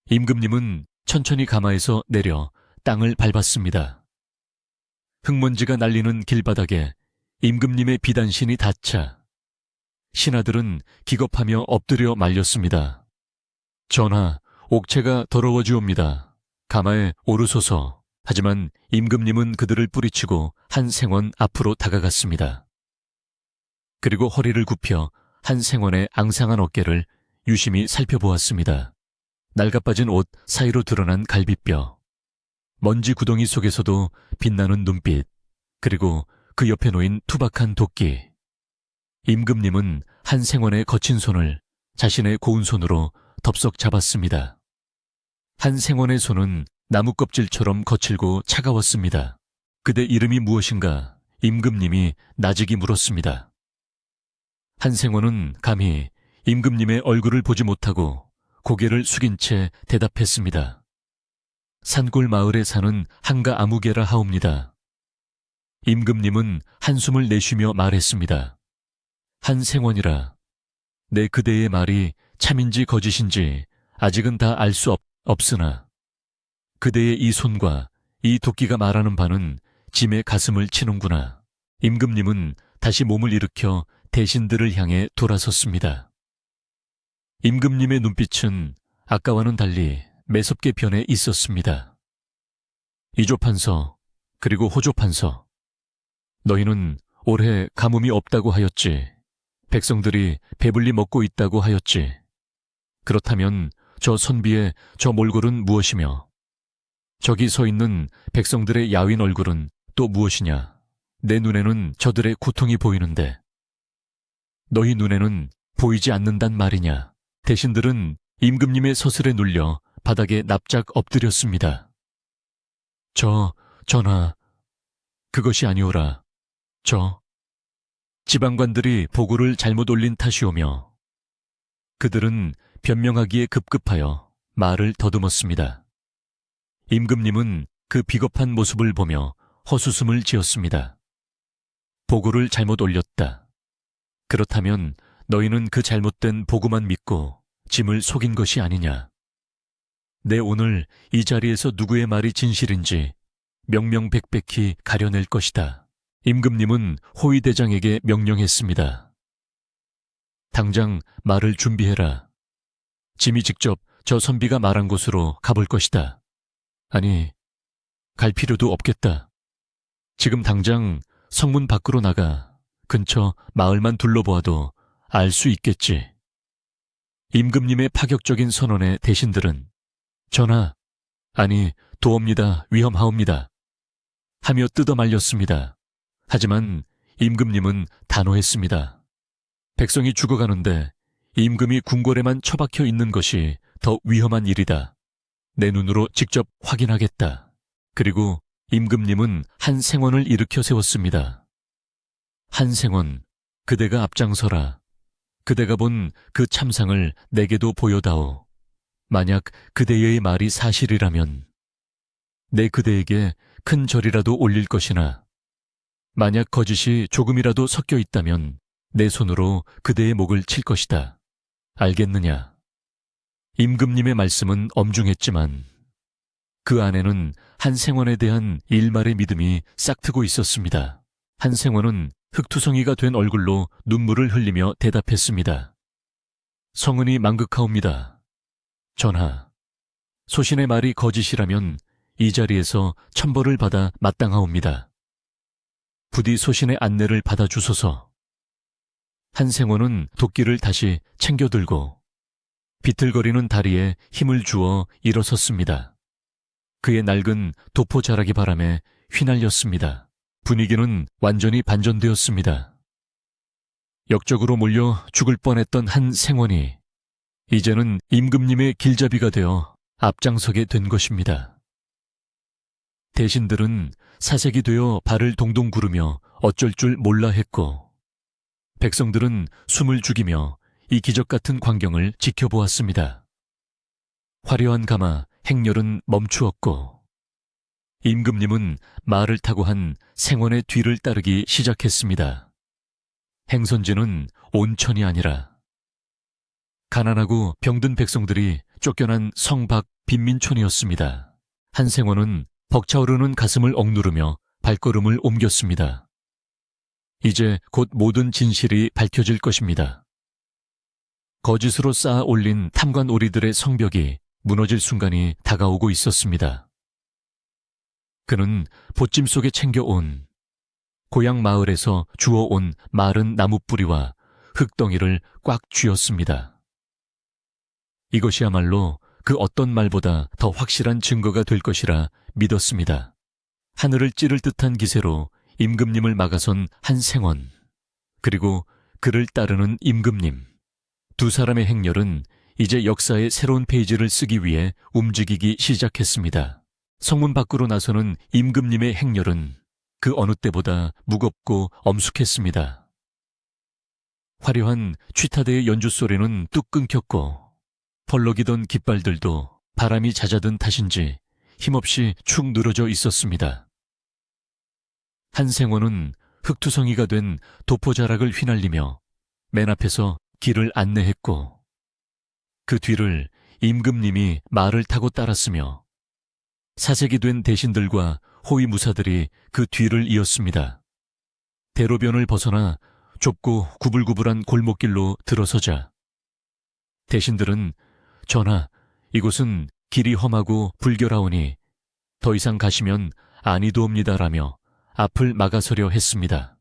임금님은 천천히 가마에서 내려 땅을 밟았습니다. 흙먼지가 날리는 길바닥에 임금님의 비단신이 닿자 신하들은 기겁하며 엎드려 말렸습니다. 전하, 옥체가 더러워지옵니다. 가마에 오르소서. 하지만 임금님은 그들을 뿌리치고 한 생원 앞으로 다가갔습니다. 그리고 허리를 굽혀 한 생원의 앙상한 어깨를 유심히 살펴보았습니다. 낡아빠진 옷 사이로 드러난 갈비뼈, 먼지 구덩이 속에서도 빛나는 눈빛, 그리고 그 옆에 놓인 투박한 도끼. 임금님은 한 생원의 거친 손을 자신의 고운 손으로 덥석 잡았습니다. 한 생원의 손은 나무 껍질처럼 거칠고 차가웠습니다. 그대 이름이 무엇인가? 임금님이 나직이 물었습니다. 한 생원은 감히 임금님의 얼굴을 보지 못하고 고개를 숙인 채 대답했습니다. 산골 마을에 사는 한가 아무개라 하옵니다. 임금님은 한숨을 내쉬며 말했습니다. 한 생원이라, 내 그대의 말이 참인지 거짓인지 아직은 다 알 수 없으나 그대의 이 손과 이 도끼가 말하는 바는 짐의 가슴을 치는구나. 임금님은 다시 몸을 일으켜 대신들을 향해 돌아섰습니다. 임금님의 눈빛은 아까와는 달리 매섭게 변해 있었습니다. 이조판서, 그리고 호조판서, 너희는 올해 가뭄이 없다고 하였지. 백성들이 배불리 먹고 있다고 하였지. 그렇다면 저 선비의 저 몰골은 무엇이며 저기 서 있는 백성들의 야윈 얼굴은 또 무엇이냐. 내 눈에는 저들의 고통이 보이는데 너희 눈에는 보이지 않는단 말이냐. 대신들은 임금님의 서슬에 눌려 바닥에 납작 엎드렸습니다. 전하, 그것이 아니오라. 지방관들이 보고를 잘못 올린 탓이오며 그들은 변명하기에 급급하여 말을 더듬었습니다. 임금님은 그 비겁한 모습을 보며 헛웃음을 지었습니다. 보고를 잘못 올렸다. 그렇다면 너희는 그 잘못된 보고만 믿고 짐을 속인 것이 아니냐. 내 오늘 이 자리에서 누구의 말이 진실인지 명명백백히 가려낼 것이다. 임금님은 호위대장에게 명령했습니다. 당장 말을 준비해라. 짐이 직접 저 선비가 말한 곳으로 가볼 것이다. 아니, 갈 필요도 없겠다. 지금 당장 성문 밖으로 나가 근처 마을만 둘러보아도 알 수 있겠지. 임금님의 파격적인 선언에 대신들은 전하, 아니 도옵니다, 위험하옵니다 하며 뜯어 말렸습니다. 하지만 임금님은 단호했습니다. 백성이 죽어가는데 임금이 궁궐에만 처박혀 있는 것이 더 위험한 일이다. 내 눈으로 직접 확인하겠다. 그리고 임금님은 한 생원을 일으켜 세웠습니다. 한 생원, 그대가 앞장서라. 그대가 본 그 참상을 내게도 보여다오. 만약 그대의 말이 사실이라면 내 그대에게 큰 절이라도 올릴 것이나 만약 거짓이 조금이라도 섞여 있다면 내 손으로 그대의 목을 칠 것이다. 알겠느냐? 임금님의 말씀은 엄중했지만 그 안에는 한 생원에 대한 일말의 믿음이 싹트고 있었습니다. 한 생원은 흙투성이가 된 얼굴로 눈물을 흘리며 대답했습니다. 성은이 망극하옵니다. 전하, 소신의 말이 거짓이라면 이 자리에서 천벌을 받아 마땅하옵니다. 부디 소신의 안내를 받아주소서. 한 생원은 도끼를 다시 챙겨들고 비틀거리는 다리에 힘을 주어 일어섰습니다. 그의 낡은 도포 자락이 바람에 휘날렸습니다. 분위기는 완전히 반전되었습니다. 역적으로 몰려 죽을 뻔했던 한 생원이 이제는 임금님의 길잡이가 되어 앞장서게 된 것입니다. 대신들은 사색이 되어 발을 동동 구르며 어쩔 줄 몰라 했고 백성들은 숨을 죽이며 이 기적 같은 광경을 지켜보았습니다. 화려한 가마, 행렬은 멈추었고 임금님은 말을 타고 한 생원의 뒤를 따르기 시작했습니다. 행선지는 온천이 아니라 가난하고 병든 백성들이 쫓겨난 성 밖 빈민촌이었습니다. 한 생원은 벅차오르는 가슴을 억누르며 발걸음을 옮겼습니다. 이제 곧 모든 진실이 밝혀질 것입니다. 거짓으로 쌓아 올린 탐관 오리들의 성벽이 무너질 순간이 다가오고 있었습니다. 그는 보찜 속에 챙겨온 고향 마을에서 주워온 마른 나무뿌리와 흙덩이를 꽉 쥐었습니다. 이것이야말로 그 어떤 말보다 더 확실한 증거가 될 것이라 믿었습니다. 하늘을 찌를 듯한 기세로 임금님을 막아선 한 생원, 그리고 그를 따르는 임금님. 두 사람의 행렬은 이제 역사의 새로운 페이지를 쓰기 위해 움직이기 시작했습니다. 성문 밖으로 나서는 임금님의 행렬은 그 어느 때보다 무겁고 엄숙했습니다. 화려한 취타대의 연주 소리는 뚝 끊겼고 펄럭이던 깃발들도 바람이 잦아든 탓인지 힘없이 축 늘어져 있었습니다. 한생원은 흙투성이가 된 도포자락을 휘날리며 맨 앞에서 길을 안내했고 그 뒤를 임금님이 말을 타고 따랐으며 사색이 된 대신들과 호위무사들이 그 뒤를 이었습니다. 대로변을 벗어나 좁고 구불구불한 골목길로 들어서자 대신들은 전하, 이곳은 길이 험하고 불결하오니 더 이상 가시면 아니도옵니다라며 앞을 막아서려 했습니다.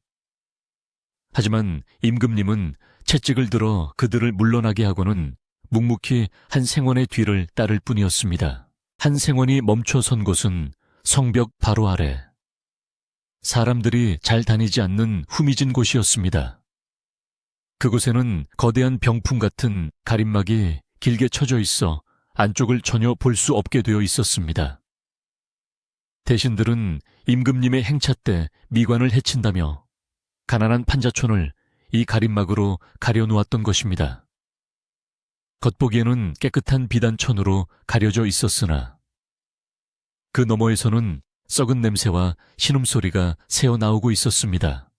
하지만 임금님은 채찍을 들어 그들을 물러나게 하고는 묵묵히 한 생원의 뒤를 따를 뿐이었습니다. 한 생원이 멈춰 선 곳은 성벽 바로 아래. 사람들이 잘 다니지 않는 후미진 곳이었습니다. 그곳에는 거대한 병풍 같은 가림막이 길게 쳐져 있어 안쪽을 전혀 볼 수 없게 되어 있었습니다. 대신들은 임금님의 행차 때 미관을 해친다며 가난한 판자촌을 이 가림막으로 가려놓았던 것입니다. 겉보기에는 깨끗한 비단천으로 가려져 있었으나 그 너머에서는 썩은 냄새와 신음소리가 새어나오고 있었습니다.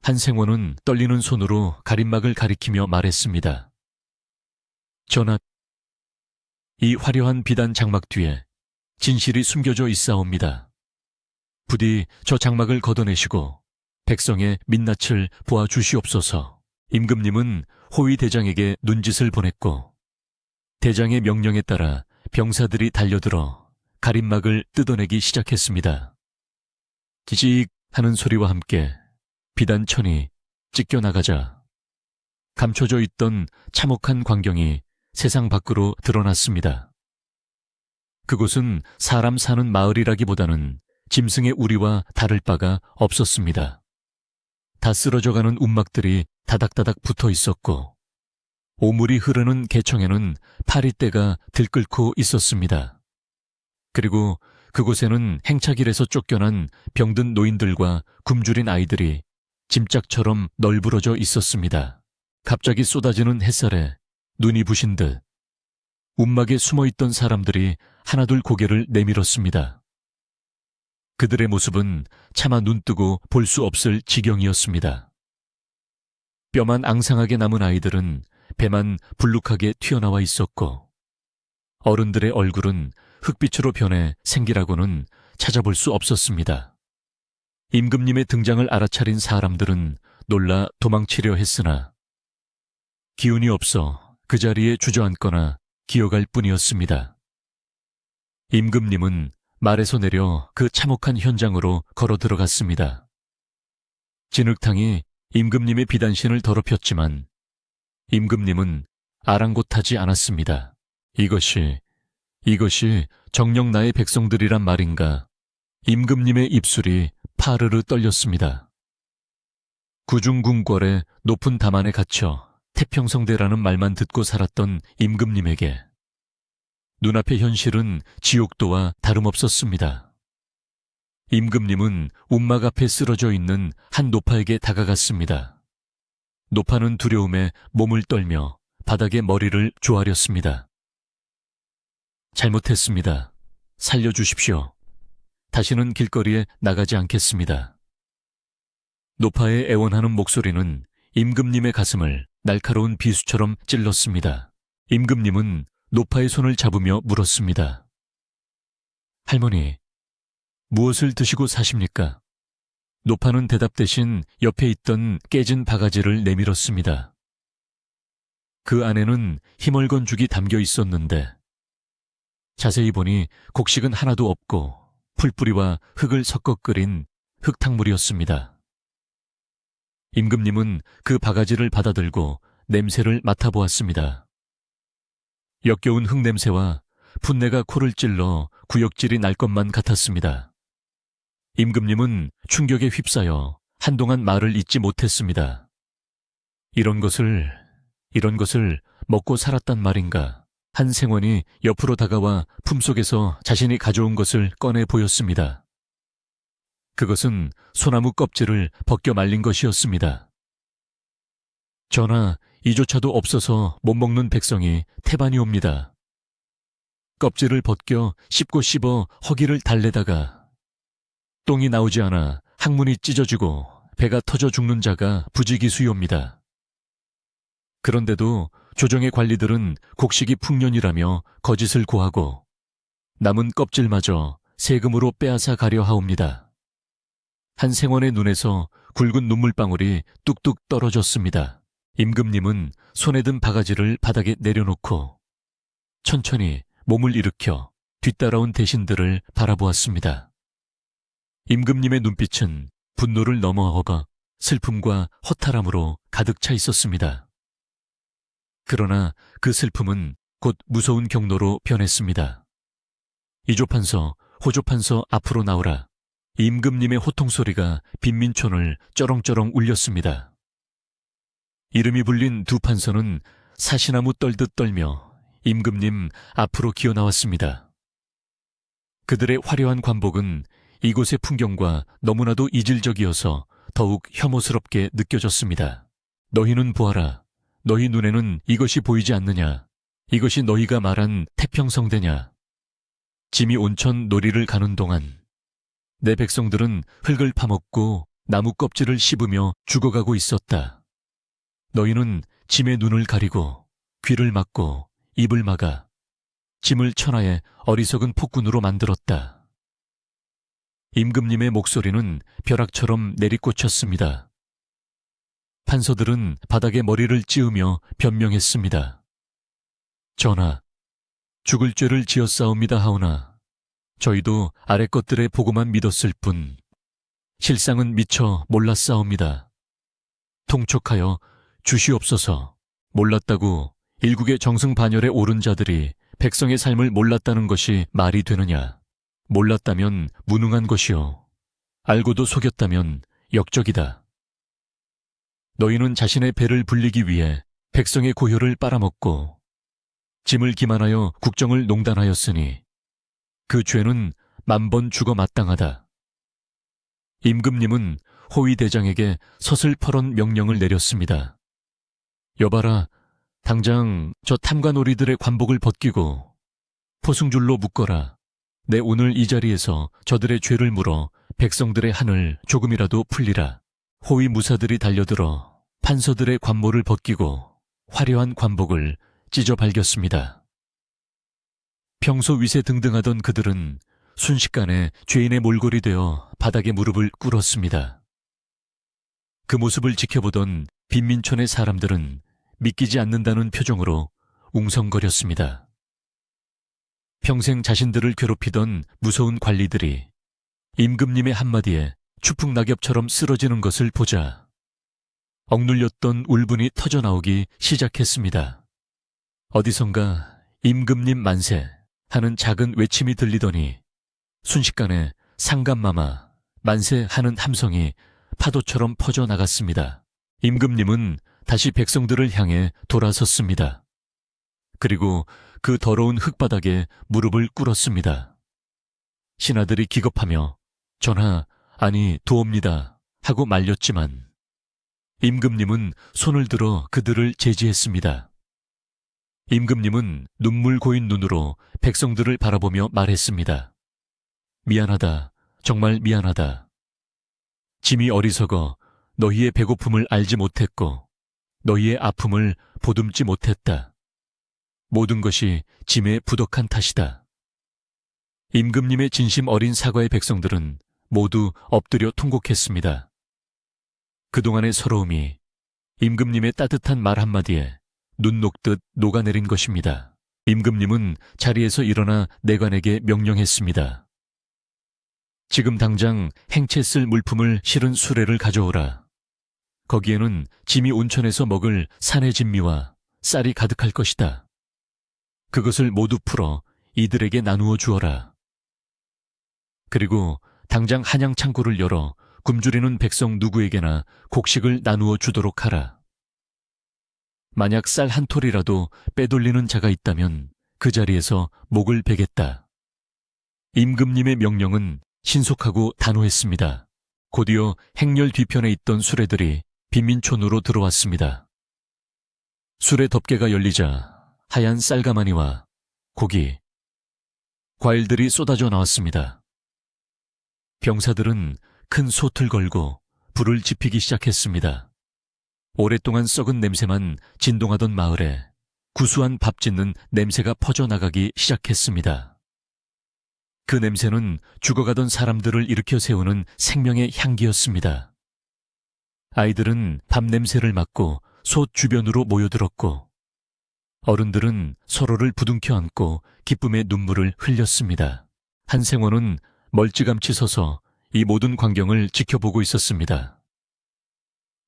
한생원은 떨리는 손으로 가림막을 가리키며 말했습니다. 전하, 이 화려한 비단 장막 뒤에 진실이 숨겨져 있사옵니다. 부디 저 장막을 걷어내시고 백성의 민낯을 보아주시옵소서. 임금님은 호위 대장에게 눈짓을 보냈고 대장의 명령에 따라 병사들이 달려들어 가림막을 뜯어내기 시작했습니다. 지직 하는 소리와 함께 비단천이 찢겨나가자 감춰져 있던 참혹한 광경이 세상 밖으로 드러났습니다. 그곳은 사람 사는 마을이라기보다는 짐승의 우리와 다를 바가 없었습니다. 다 쓰러져가는 움막들이 다닥다닥 붙어 있었고 오물이 흐르는 개청에는 파리떼가 들끓고 있었습니다. 그리고 그곳에는 행차길에서 쫓겨난 병든 노인들과 굶주린 아이들이 짐짝처럼 널브러져 있었습니다. 갑자기 쏟아지는 햇살에 눈이 부신 듯 움막에 숨어있던 사람들이 하나둘 고개를 내밀었습니다. 그들의 모습은 차마 눈뜨고 볼 수 없을 지경이었습니다. 뼈만 앙상하게 남은 아이들은 배만 불룩하게 튀어나와 있었고 어른들의 얼굴은 흙빛으로 변해 생기라고는 찾아볼 수 없었습니다. 임금님의 등장을 알아차린 사람들은 놀라 도망치려 했으나 기운이 없어 그 자리에 주저앉거나 기어갈 뿐이었습니다. 임금님은 말에서 내려 그 참혹한 현장으로 걸어 들어갔습니다. 진흙탕이 임금님의 비단신을 더럽혔지만 임금님은 아랑곳하지 않았습니다. 이것이 정녕 나의 백성들이란 말인가. 임금님의 입술이 파르르 떨렸습니다. 구중궁궐의 높은 담안에 갇혀 태평성대라는 말만 듣고 살았던 임금님에게 눈앞의 현실은 지옥도와 다름없었습니다. 임금님은 움막 앞에 쓰러져 있는 한 노파에게 다가갔습니다. 노파는 두려움에 몸을 떨며 바닥에 머리를 조아렸습니다. 잘못했습니다. 살려주십시오. 다시는 길거리에 나가지 않겠습니다. 노파의 애원하는 목소리는 임금님의 가슴을 날카로운 비수처럼 찔렀습니다. 임금님은 노파의 손을 잡으며 물었습니다. 할머니, 무엇을 드시고 사십니까? 노파는 대답 대신 옆에 있던 깨진 바가지를 내밀었습니다. 그 안에는 희멀건 죽이 담겨 있었는데 자세히 보니 곡식은 하나도 없고 풀뿌리와 흙을 섞어 끓인 흙탕물이었습니다. 임금님은 그 바가지를 받아들고 냄새를 맡아보았습니다. 역겨운 흙냄새와 풋내가 코를 찔러 구역질이 날 것만 같았습니다. 임금님은 충격에 휩싸여 한동안 말을 잇지 못했습니다. 이런 것을 먹고 살았단 말인가. 한 생원이 옆으로 다가와 품속에서 자신이 가져온 것을 꺼내 보였습니다. 그것은 소나무 껍질을 벗겨 말린 것이었습니다. 전하, 이조차도 없어서 못 먹는 백성이 태반이옵니다. 껍질을 벗겨 씹고 씹어 허기를 달래다가 똥이 나오지 않아 항문이 찢어지고 배가 터져 죽는 자가 부지기수요입니다. 그런데도 조정의 관리들은 곡식이 풍년이라며 거짓을 고하고 남은 껍질마저 세금으로 빼앗아 가려 하옵니다. 한 생원의 눈에서 굵은 눈물방울이 뚝뚝 떨어졌습니다. 임금님은 손에 든 바가지를 바닥에 내려놓고 천천히 몸을 일으켜 뒤따라온 대신들을 바라보았습니다. 임금님의 눈빛은 분노를 넘어어가 슬픔과 허탈함으로 가득 차 있었습니다. 그러나 그 슬픔은 곧 무서운 경로로 변했습니다. 이조판서, 호조판서 앞으로 나오라. 임금님의 호통소리가 빈민촌을 쩌렁쩌렁 울렸습니다. 이름이 불린 두 판서는 사시나무 떨듯 떨며 임금님 앞으로 기어나왔습니다. 그들의 화려한 관복은 이곳의 풍경과 너무나도 이질적이어서 더욱 혐오스럽게 느껴졌습니다. 너희는 보아라. 너희 눈에는 이것이 보이지 않느냐? 이것이 너희가 말한 태평성대냐? 짐이 온천 놀이를 가는 동안 내 백성들은 흙을 파먹고 나무 껍질을 씹으며 죽어가고 있었다. 너희는 짐의 눈을 가리고 귀를 막고 입을 막아 짐을 천하에 어리석은 폭군으로 만들었다. 임금님의 목소리는 벼락처럼 내리꽂혔습니다. 판서들은 바닥에 머리를 찌으며 변명했습니다. 전하, 죽을 죄를 지었사옵니다 하오나 저희도 아래 것들의 보고만 믿었을 뿐 실상은 미처 몰랐사옵니다. 통촉하여 주시옵소서. 몰랐다고 일국의 정승반열에 오른 자들이 백성의 삶을 몰랐다는 것이 말이 되느냐. 몰랐다면 무능한 것이요. 알고도 속였다면 역적이다. 너희는 자신의 배를 불리기 위해 백성의 고혈을 빨아먹고 짐을 기만하여 국정을 농단하였으니 그 죄는 만번 죽어 마땅하다. 임금님은 호위대장에게 서슬퍼런 명령을 내렸습니다. 여봐라, 당장 저 탐관오리들의 관복을 벗기고 포승줄로 묶어라. 내 오늘 이 자리에서 저들의 죄를 물어 백성들의 한을 조금이라도 풀리라. 호위 무사들이 달려들어 판서들의 관모를 벗기고 화려한 관복을 찢어 발겼습니다. 평소 위세등등하던 그들은 순식간에 죄인의 몰골이 되어 바닥에 무릎을 꿇었습니다. 그 모습을 지켜보던 빈민촌의 사람들은 믿기지 않는다는 표정으로 웅성거렸습니다. 평생 자신들을 괴롭히던 무서운 관리들이 임금님의 한마디에 추풍낙엽처럼 쓰러지는 것을 보자 억눌렸던 울분이 터져나오기 시작했습니다. 어디선가 임금님 만세 하는 작은 외침이 들리더니 순식간에 상감마마 만세 하는 함성이 파도처럼 퍼져나갔습니다. 임금님은 다시 백성들을 향해 돌아섰습니다. 그리고 그 더러운 흙바닥에 무릎을 꿇었습니다. 신하들이 기겁하며 전하, 아니 도옵니다 하고 말렸지만 임금님은 손을 들어 그들을 제지했습니다. 임금님은 눈물 고인 눈으로 백성들을 바라보며 말했습니다. 미안하다, 정말 미안하다. 짐이 어리석어 너희의 배고픔을 알지 못했고 너희의 아픔을 보듬지 못했다. 모든 것이 짐의 부덕한 탓이다. 임금님의 진심 어린 사과의 백성들은 모두 엎드려 통곡했습니다. 그동안의 서러움이 임금님의 따뜻한 말 한마디에 눈 녹듯 녹아내린 것입니다. 임금님은 자리에서 일어나 내관에게 명령했습니다. 지금 당장 행채 쓸 물품을 실은 수레를 가져오라. 거기에는 짐이 온천에서 먹을 산의 진미와 쌀이 가득할 것이다. 그것을 모두 풀어 이들에게 나누어 주어라. 그리고 당장 한양 창고를 열어 굶주리는 백성 누구에게나 곡식을 나누어 주도록 하라. 만약 쌀 한 톨이라도 빼돌리는 자가 있다면 그 자리에서 목을 베겠다. 임금님의 명령은 신속하고 단호했습니다. 곧이어 행렬 뒤편에 있던 수레들이 빈민촌으로 들어왔습니다. 수레 덮개가 열리자 하얀 쌀가마니와 고기, 과일들이 쏟아져 나왔습니다. 병사들은 큰 솥을 걸고 불을 지피기 시작했습니다. 오랫동안 썩은 냄새만 진동하던 마을에 구수한 밥 짓는 냄새가 퍼져나가기 시작했습니다. 그 냄새는 죽어가던 사람들을 일으켜 세우는 생명의 향기였습니다. 아이들은 밥 냄새를 맡고 솥 주변으로 모여들었고 어른들은 서로를 부둥켜 안고 기쁨의 눈물을 흘렸습니다. 한생원은 멀찌감치 서서 이 모든 광경을 지켜보고 있었습니다.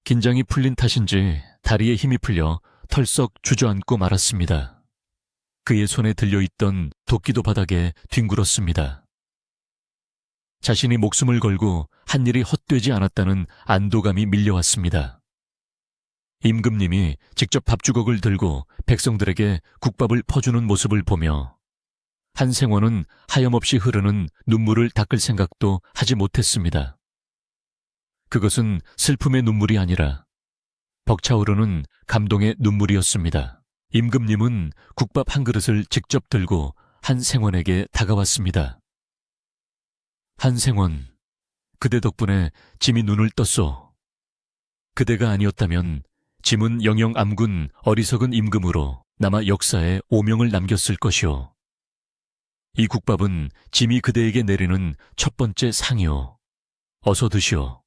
긴장이 풀린 탓인지 다리에 힘이 풀려 털썩 주저앉고 말았습니다. 그의 손에 들려있던 도끼도 바닥에 뒹굴었습니다. 자신이 목숨을 걸고 한 일이 헛되지 않았다는 안도감이 밀려왔습니다. 임금님이 직접 밥주걱을 들고 백성들에게 국밥을 퍼주는 모습을 보며 한생원은 하염없이 흐르는 눈물을 닦을 생각도 하지 못했습니다. 그것은 슬픔의 눈물이 아니라 벅차오르는 감동의 눈물이었습니다. 임금님은 국밥 한 그릇을 직접 들고 한생원에게 다가왔습니다. 한생원, 그대 덕분에 짐이 눈을 떴소. 그대가 아니었다면 짐은 영영 암군 어리석은 임금으로 남아 역사에 오명을 남겼을 것이오. 이 국밥은 짐이 그대에게 내리는 첫 번째 상이오. 어서 드시오.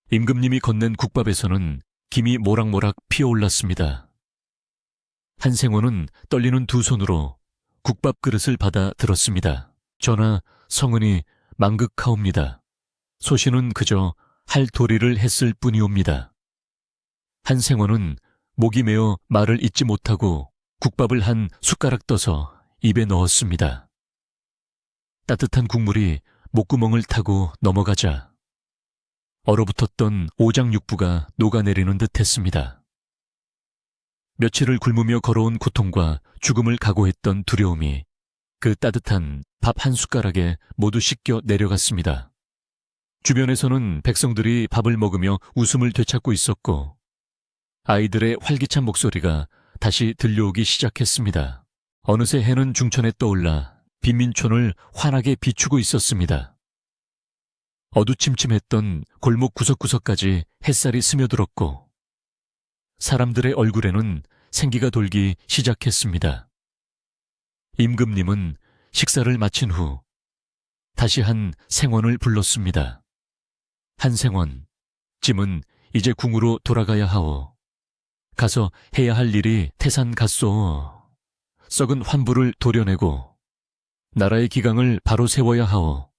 임금님이 건넨 국밥에서는 김이 모락모락 피어올랐습니다. 한생원은 떨리는 두 손으로 국밥 그릇을 받아 들었습니다. 전하, 성은이 망극하옵니다. 소신은 그저 할 도리를 했을 뿐이옵니다. 한생원은 목이 메어 말을 잇지 못하고 국밥을 한 숟가락 떠서 입에 넣었습니다. 따뜻한 국물이 목구멍을 타고 넘어가자 얼어붙었던 오장육부가 녹아내리는 듯 했습니다. 며칠을 굶으며 걸어온 고통과 죽음을 각오했던 두려움이 그 따뜻한 밥 한 숟가락에 모두 씻겨 내려갔습니다. 주변에서는 백성들이 밥을 먹으며 웃음을 되찾고 있었고 아이들의 활기찬 목소리가 다시 들려오기 시작했습니다. 어느새 해는 중천에 떠올라 빈민촌을 환하게 비추고 있었습니다. 어두침침했던 골목 구석구석까지 햇살이 스며들었고 사람들의 얼굴에는 생기가 돌기 시작했습니다. 임금님은 식사를 마친 후 다시 한 생원을 불렀습니다. 한생원, 짐은 이제 궁으로 돌아가야 하오. 가서 해야 할 일이 태산 같소. 썩은 환부를 도려내고 나라의 기강을 바로 세워야 하오.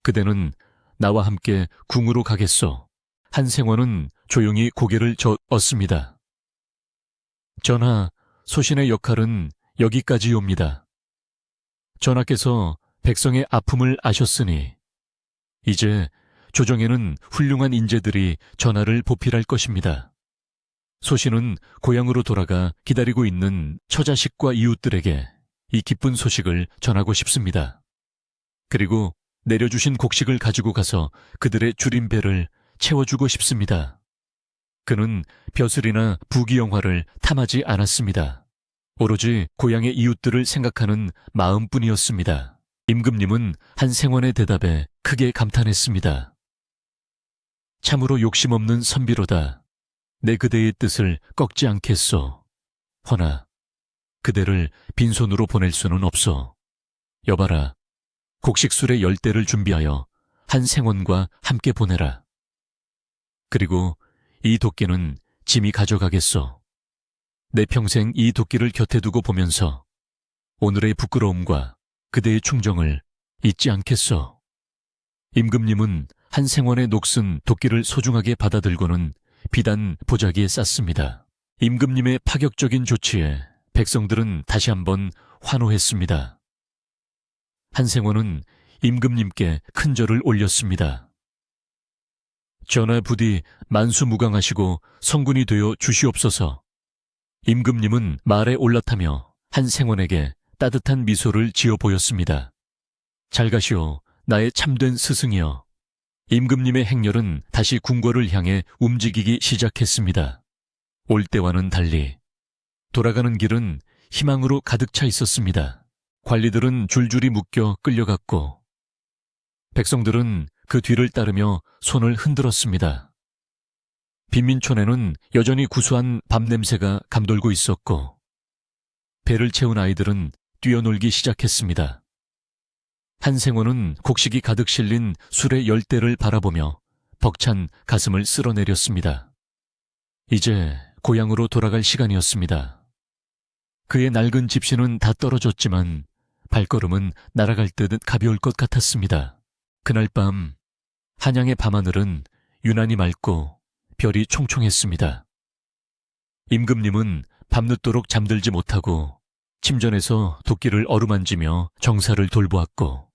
그대는 나와 함께 궁으로 가겠소. 한생원은 조용히 고개를 저었습니다. 전하, 소신의 역할은 여기까지옵니다. 전하께서 백성의 아픔을 아셨으니 이제 조정에는 훌륭한 인재들이 전하를 보필할 것입니다. 소신은 고향으로 돌아가 기다리고 있는 처자식과 이웃들에게 이 기쁜 소식을 전하고 싶습니다. 그리고 내려주신 곡식을 가지고 가서 그들의 줄인 배를 채워주고 싶습니다. 그는 벼슬이나 부귀영화를 탐하지 않았습니다. 오로지 고향의 이웃들을 생각하는 마음뿐이었습니다. 임금님은 한생원의 대답에 크게 감탄했습니다. 참으로 욕심없는 선비로다. 내 그대의 뜻을 꺾지 않겠소. 허나 그대를 빈손으로 보낼 수는 없소. 여봐라, 곡식술의 10대를 준비하여 한생원과 함께 보내라. 그리고 이 도끼는 짐이 가져가겠소. 내 평생 이 도끼를 곁에 두고 보면서 오늘의 부끄러움과 그대의 충정을 잊지 않겠소. 임금님은 한생원의 녹슨 도끼를 소중하게 받아들고는 비단 보자기에 쌌습니다. 임금님의 파격적인 조치에 백성들은 다시 한번 환호했습니다. 한생원은 임금님께 큰 절을 올렸습니다. 전하 부디 만수무강하시고 성군이 되어 주시옵소서. 임금님은 말에 올라타며 한생원에게 따뜻한 미소를 지어 보였습니다. 잘 가시오, 나의 참된 스승이여. 임금님의 행렬은 다시 궁궐을 향해 움직이기 시작했습니다. 올 때와는 달리 돌아가는 길은 희망으로 가득 차 있었습니다. 관리들은 줄줄이 묶여 끌려갔고 백성들은 그 뒤를 따르며 손을 흔들었습니다. 빈민촌에는 여전히 구수한 밤 냄새가 감돌고 있었고 배를 채운 아이들은 뛰어놀기 시작했습니다. 한생원은 곡식이 가득 실린 술의 열대를 바라보며 벅찬 가슴을 쓸어내렸습니다. 이제 고향으로 돌아갈 시간이었습니다. 그의 낡은 집신은 다 떨어졌지만 발걸음은 날아갈 듯 가벼울 것 같았습니다. 그날 밤 한양의 밤하늘은 유난히 맑고 별이 총총했습니다. 임금님은 밤늦도록 잠들지 못하고 침전에서 도끼를 어루만지며 정사를 돌보았고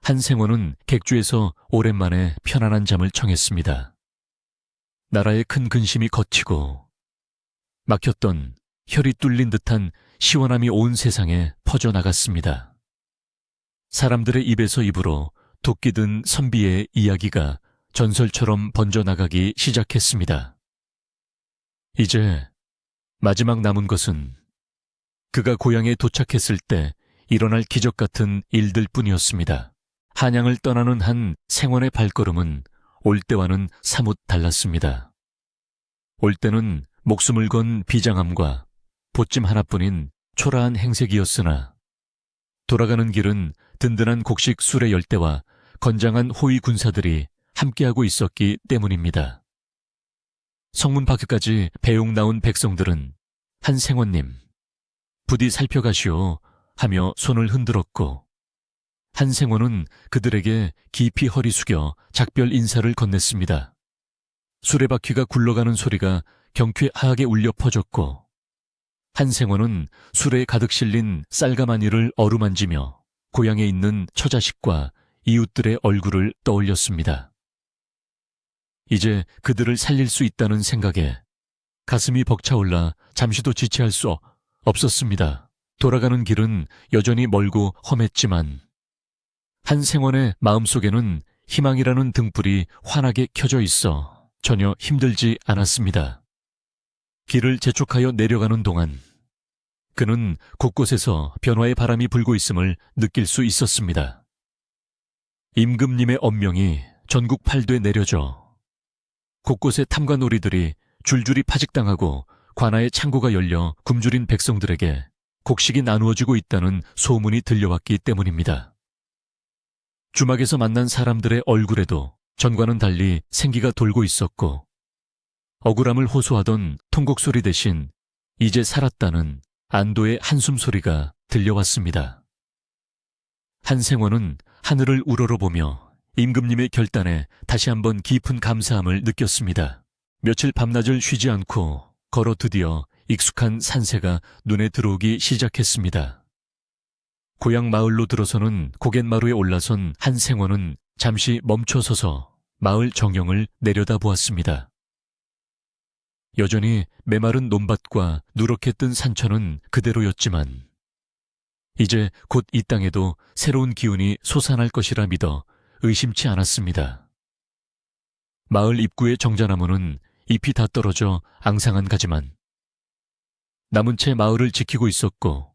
한생원은 객주에서 오랜만에 편안한 잠을 청했습니다. 나라의 큰 근심이 걷히고 막혔던 혈이 뚫린 듯한 시원함이 온 세상에 퍼져나갔습니다. 사람들의 입에서 입으로 도끼 든 선비의 이야기가 전설처럼 번져나가기 시작했습니다. 이제 마지막 남은 것은 그가 고향에 도착했을 때 일어날 기적 같은 일들 뿐이었습니다. 한양을 떠나는 한 생원의 발걸음은 올 때와는 사뭇 달랐습니다. 올 때는 목숨을 건 비장함과 보찜 하나뿐인 초라한 행색이었으나 돌아가는 길은 든든한 곡식 술의 열대와 건장한 호위 군사들이 함께하고 있었기 때문입니다. 성문 밖까지 배웅 나온 백성들은 한생원님, 부디 살펴가시오 하며 손을 흔들었고 한생원은 그들에게 깊이 허리 숙여 작별 인사를 건넸습니다. 수레바퀴가 굴러가는 소리가 경쾌하게 울려 퍼졌고 한생원은 술에 가득 실린 쌀가마니를 어루만지며 고향에 있는 처자식과 이웃들의 얼굴을 떠올렸습니다. 이제 그들을 살릴 수 있다는 생각에 가슴이 벅차올라 잠시도 지체할 수 없었습니다. 돌아가는 길은 여전히 멀고 험했지만 한생원의 마음속에는 희망이라는 등불이 환하게 켜져 있어 전혀 힘들지 않았습니다. 길을 재촉하여 내려가는 동안 그는 곳곳에서 변화의 바람이 불고 있음을 느낄 수 있었습니다. 임금님의 엄명이 전국 팔도에 내려져 곳곳에 탐관오리들이 줄줄이 파직당하고 관아의 창고가 열려 굶주린 백성들에게 곡식이 나누어지고 있다는 소문이 들려왔기 때문입니다. 주막에서 만난 사람들의 얼굴에도 전과는 달리 생기가 돌고 있었고 억울함을 호소하던 통곡소리 대신 이제 살았다는 안도의 한숨소리가 들려왔습니다. 한생원은 하늘을 우러러보며 임금님의 결단에 다시 한번 깊은 감사함을 느꼈습니다. 며칠 밤낮을 쉬지 않고 걸어 드디어 익숙한 산세가 눈에 들어오기 시작했습니다. 고향 마을로 들어서는 고갯마루에 올라선 한생원은 잠시 멈춰서서 마을 정형을 내려다보았습니다. 여전히 메마른 논밭과 누렇게 뜬 산천은 그대로였지만 이제 곧 이 땅에도 새로운 기운이 솟아날 것이라 믿어 의심치 않았습니다. 마을 입구의 정자나무는 잎이 다 떨어져 앙상한 가지만 남은 채 마을을 지키고 있었고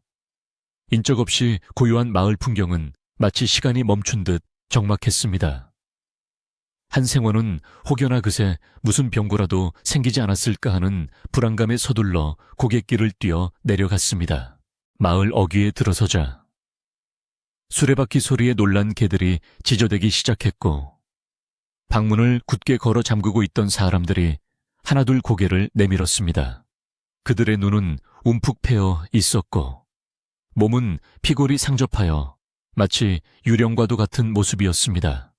인적 없이 고요한 마을 풍경은 마치 시간이 멈춘 듯 적막했습니다. 한생원은 혹여나 그새 무슨 병고라도 생기지 않았을까 하는 불안감에 서둘러 고갯길을 뛰어 내려갔습니다. 마을 어귀에 들어서자 수레바퀴 소리에 놀란 개들이 지저대기 시작했고 방문을 굳게 걸어 잠그고 있던 사람들이 하나둘 고개를 내밀었습니다. 그들의 눈은 움푹 패여 있었고 몸은 피골이 상접하여 마치 유령과도 같은 모습이었습니다.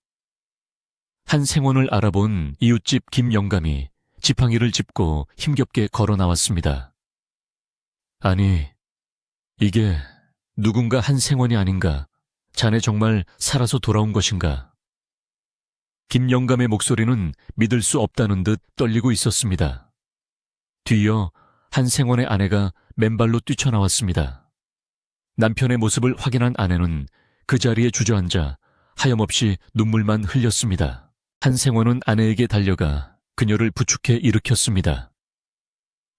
한 생원을 알아본 이웃집 김영감이 지팡이를 짚고 힘겹게 걸어 나왔습니다. 아니, 이게 누군가 한 생원이 아닌가? 자네 정말 살아서 돌아온 것인가? 김영감의 목소리는 믿을 수 없다는 듯 떨리고 있었습니다. 뒤이어 한 생원의 아내가 맨발로 뛰쳐나왔습니다. 남편의 모습을 확인한 아내는 그 자리에 주저앉아 하염없이 눈물만 흘렸습니다. 한 생원은 아내에게 달려가 그녀를 부축해 일으켰습니다.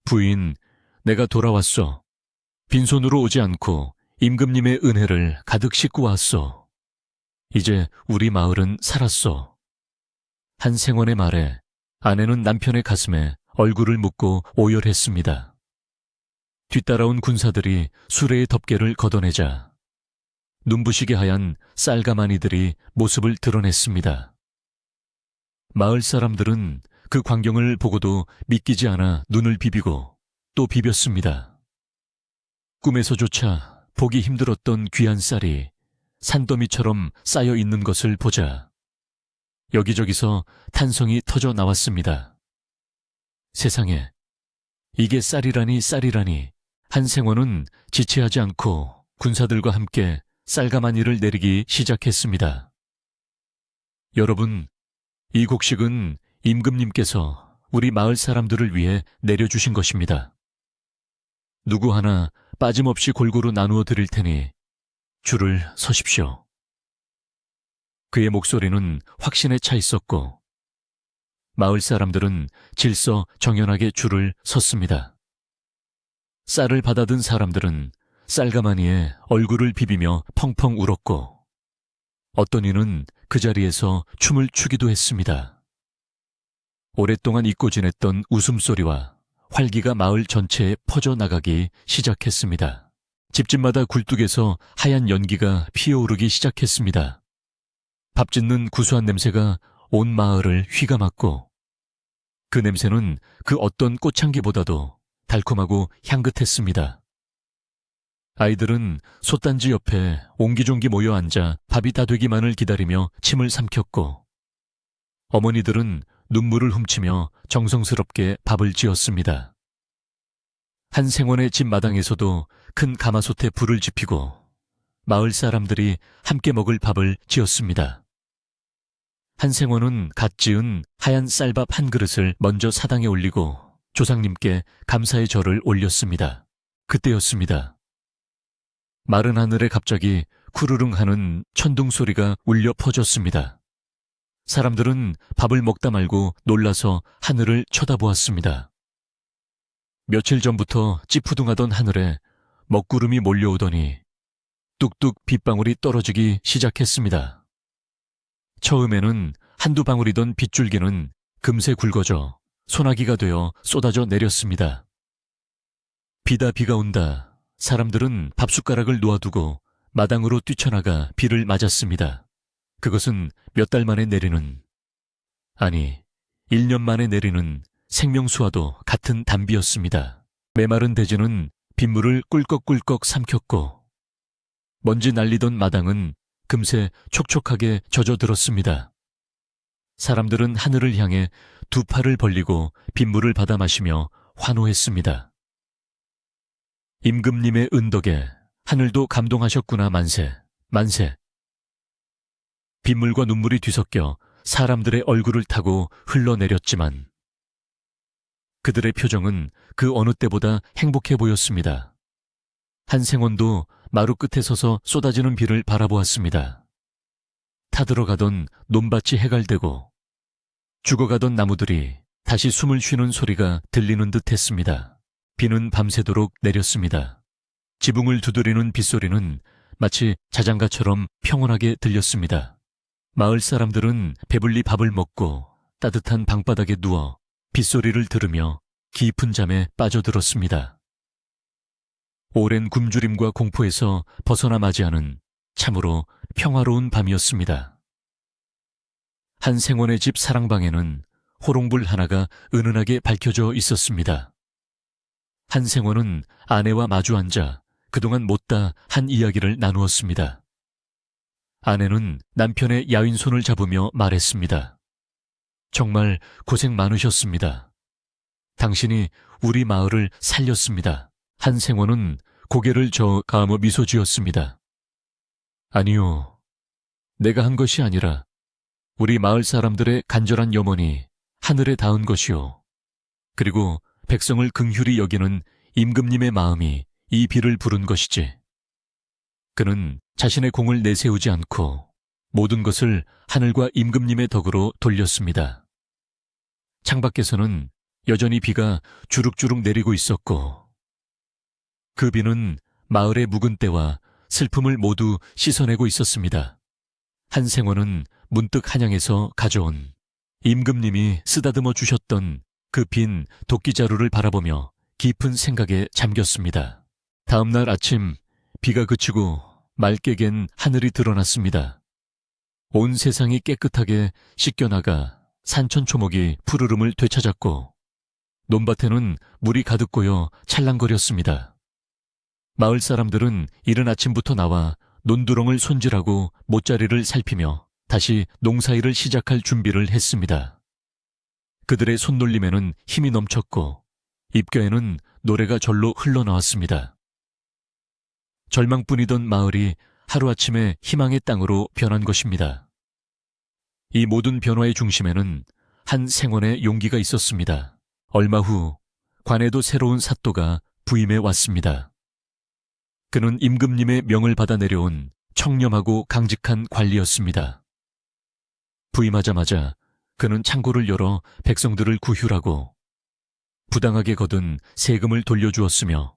부인, 내가 돌아왔소. 빈손으로 오지 않고 임금님의 은혜를 가득 싣고 왔소. 이제 우리 마을은 살았소. 한 생원의 말에 아내는 남편의 가슴에 얼굴을 묻고 오열했습니다. 뒤따라온 군사들이 수레의 덮개를 걷어내자 눈부시게 하얀 쌀가마니들이 모습을 드러냈습니다. 마을 사람들은 그 광경을 보고도 믿기지 않아 눈을 비비고 또 비볐습니다. 꿈에서조차 보기 힘들었던 귀한 쌀이 산더미처럼 쌓여 있는 것을 보자 여기저기서 탄성이 터져 나왔습니다. 세상에, 이게 쌀이라니 쌀이라니. 한 생원은 지체하지 않고 군사들과 함께 쌀가마니를 내리기 시작했습니다. 여러분, 이 곡식은 임금님께서 우리 마을 사람들을 위해 내려주신 것입니다. 누구 하나 빠짐없이 골고루 나누어 드릴 테니 줄을 서십시오. 그의 목소리는 확신에 차 있었고 마을 사람들은 질서 정연하게 줄을 섰습니다. 쌀을 받아든 사람들은 쌀가마니에 얼굴을 비비며 펑펑 울었고 어떤 이는 그 자리에서 춤을 추기도 했습니다. 오랫동안 잊고 지냈던 웃음소리와 활기가 마을 전체에 퍼져나가기 시작했습니다. 집집마다 굴뚝에서 하얀 연기가 피어오르기 시작했습니다. 밥 짓는 구수한 냄새가 온 마을을 휘감았고 그 냄새는 그 어떤 꽃향기보다도 달콤하고 향긋했습니다. 아이들은 솥단지 옆에 옹기종기 모여 앉아 밥이 다 되기만을 기다리며 침을 삼켰고 어머니들은 눈물을 훔치며 정성스럽게 밥을 지었습니다. 한 생원의 집 마당에서도 큰 가마솥에 불을 지피고 마을 사람들이 함께 먹을 밥을 지었습니다. 한 생원은 갓 지은 하얀 쌀밥 한 그릇을 먼저 사당에 올리고 조상님께 감사의 절을 올렸습니다. 그때였습니다. 마른 하늘에 갑자기 쿠르릉 하는 천둥 소리가 울려 퍼졌습니다. 사람들은 밥을 먹다 말고 놀라서 하늘을 쳐다보았습니다. 며칠 전부터 찌푸둥하던 하늘에 먹구름이 몰려오더니 뚝뚝 빗방울이 떨어지기 시작했습니다. 처음에는 한두 방울이던 빗줄기는 금세 굵어져 소나기가 되어 쏟아져 내렸습니다. 비다 비가 온다. 사람들은 밥숟가락을 놓아두고 마당으로 뛰쳐나가 비를 맞았습니다. 그것은 몇 달 만에 내리는, 아니 1년 만에 내리는 생명수와도 같은 단비였습니다. 메마른 대지는 빗물을 꿀꺽꿀꺽 삼켰고 먼지 날리던 마당은 금세 촉촉하게 젖어들었습니다. 사람들은 하늘을 향해 두 팔을 벌리고 빗물을 받아 마시며 환호했습니다. 임금님의 은덕에 하늘도 감동하셨구나 만세, 만세. 빗물과 눈물이 뒤섞여 사람들의 얼굴을 타고 흘러내렸지만 그들의 표정은 그 어느 때보다 행복해 보였습니다. 한 생원도 마루 끝에 서서 쏟아지는 비를 바라보았습니다. 타들어가던 논밭이 해갈되고 죽어가던 나무들이 다시 숨을 쉬는 소리가 들리는 듯 했습니다. 비는 밤새도록 내렸습니다. 지붕을 두드리는 빗소리는 마치 자장가처럼 평온하게 들렸습니다. 마을 사람들은 배불리 밥을 먹고 따뜻한 방바닥에 누워 빗소리를 들으며 깊은 잠에 빠져들었습니다. 오랜 굶주림과 공포에서 벗어나 맞이하는 참으로 평화로운 밤이었습니다. 한 생원의 집 사랑방에는 호롱불 하나가 은은하게 밝혀져 있었습니다. 한생원은 아내와 마주 앉아 그동안 못다 한 이야기를 나누었습니다. 아내는 남편의 야윈 손을 잡으며 말했습니다. 정말 고생 많으셨습니다. 당신이 우리 마을을 살렸습니다. 한생원은 고개를 저어 감어 미소 지었습니다. 아니요, 내가 한 것이 아니라 우리 마을 사람들의 간절한 염원이 하늘에 닿은 것이요. 그리고 백성을 긍휼히 여기는 임금님의 마음이 이 비를 부른 것이지. 그는 자신의 공을 내세우지 않고 모든 것을 하늘과 임금님의 덕으로 돌렸습니다. 창밖에서는 여전히 비가 주룩주룩 내리고 있었고 그 비는 마을의 묵은 때와 슬픔을 모두 씻어내고 있었습니다. 한생원은 문득 한양에서 가져온 임금님이 쓰다듬어 주셨던 그 빈 도끼자루를 바라보며 깊은 생각에 잠겼습니다. 다음 날 아침 비가 그치고 맑게 갠 하늘이 드러났습니다. 온 세상이 깨끗하게 씻겨나가 산천초목이 푸르름을 되찾았고 논밭에는 물이 가득 고여 찰랑거렸습니다. 마을 사람들은 이른 아침부터 나와 논두렁을 손질하고 못자리를 살피며 다시 농사일을 시작할 준비를 했습니다. 그들의 손놀림에는 힘이 넘쳤고 입가에는 노래가 절로 흘러나왔습니다. 절망뿐이던 마을이 하루아침에 희망의 땅으로 변한 것입니다. 이 모든 변화의 중심에는 한 생원의 용기가 있었습니다. 얼마 후 관에도 새로운 사또가 부임해 왔습니다. 그는 임금님의 명을 받아 내려온 청렴하고 강직한 관리였습니다. 부임하자마자 그는 창고를 열어 백성들을 구휼하고 부당하게 거둔 세금을 돌려주었으며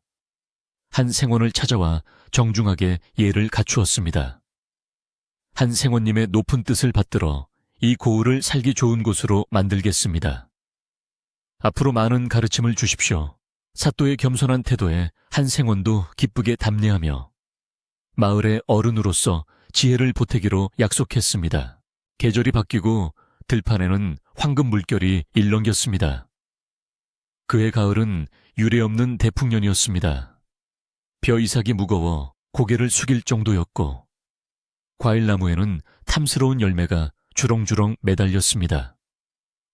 한 생원을 찾아와 정중하게 예를 갖추었습니다. 한 생원님의 높은 뜻을 받들어 이 고을을 살기 좋은 곳으로 만들겠습니다. 앞으로 많은 가르침을 주십시오. 사또의 겸손한 태도에 한 생원도 기쁘게 답례하며 마을의 어른으로서 지혜를 보태기로 약속했습니다. 계절이 바뀌고 들판에는 황금 물결이 일렁겼습니다. 그해 가을은 유례없는 대풍년이었습니다. 벼이삭이 무거워 고개를 숙일 정도였고 과일나무에는 탐스러운 열매가 주렁주렁 매달렸습니다.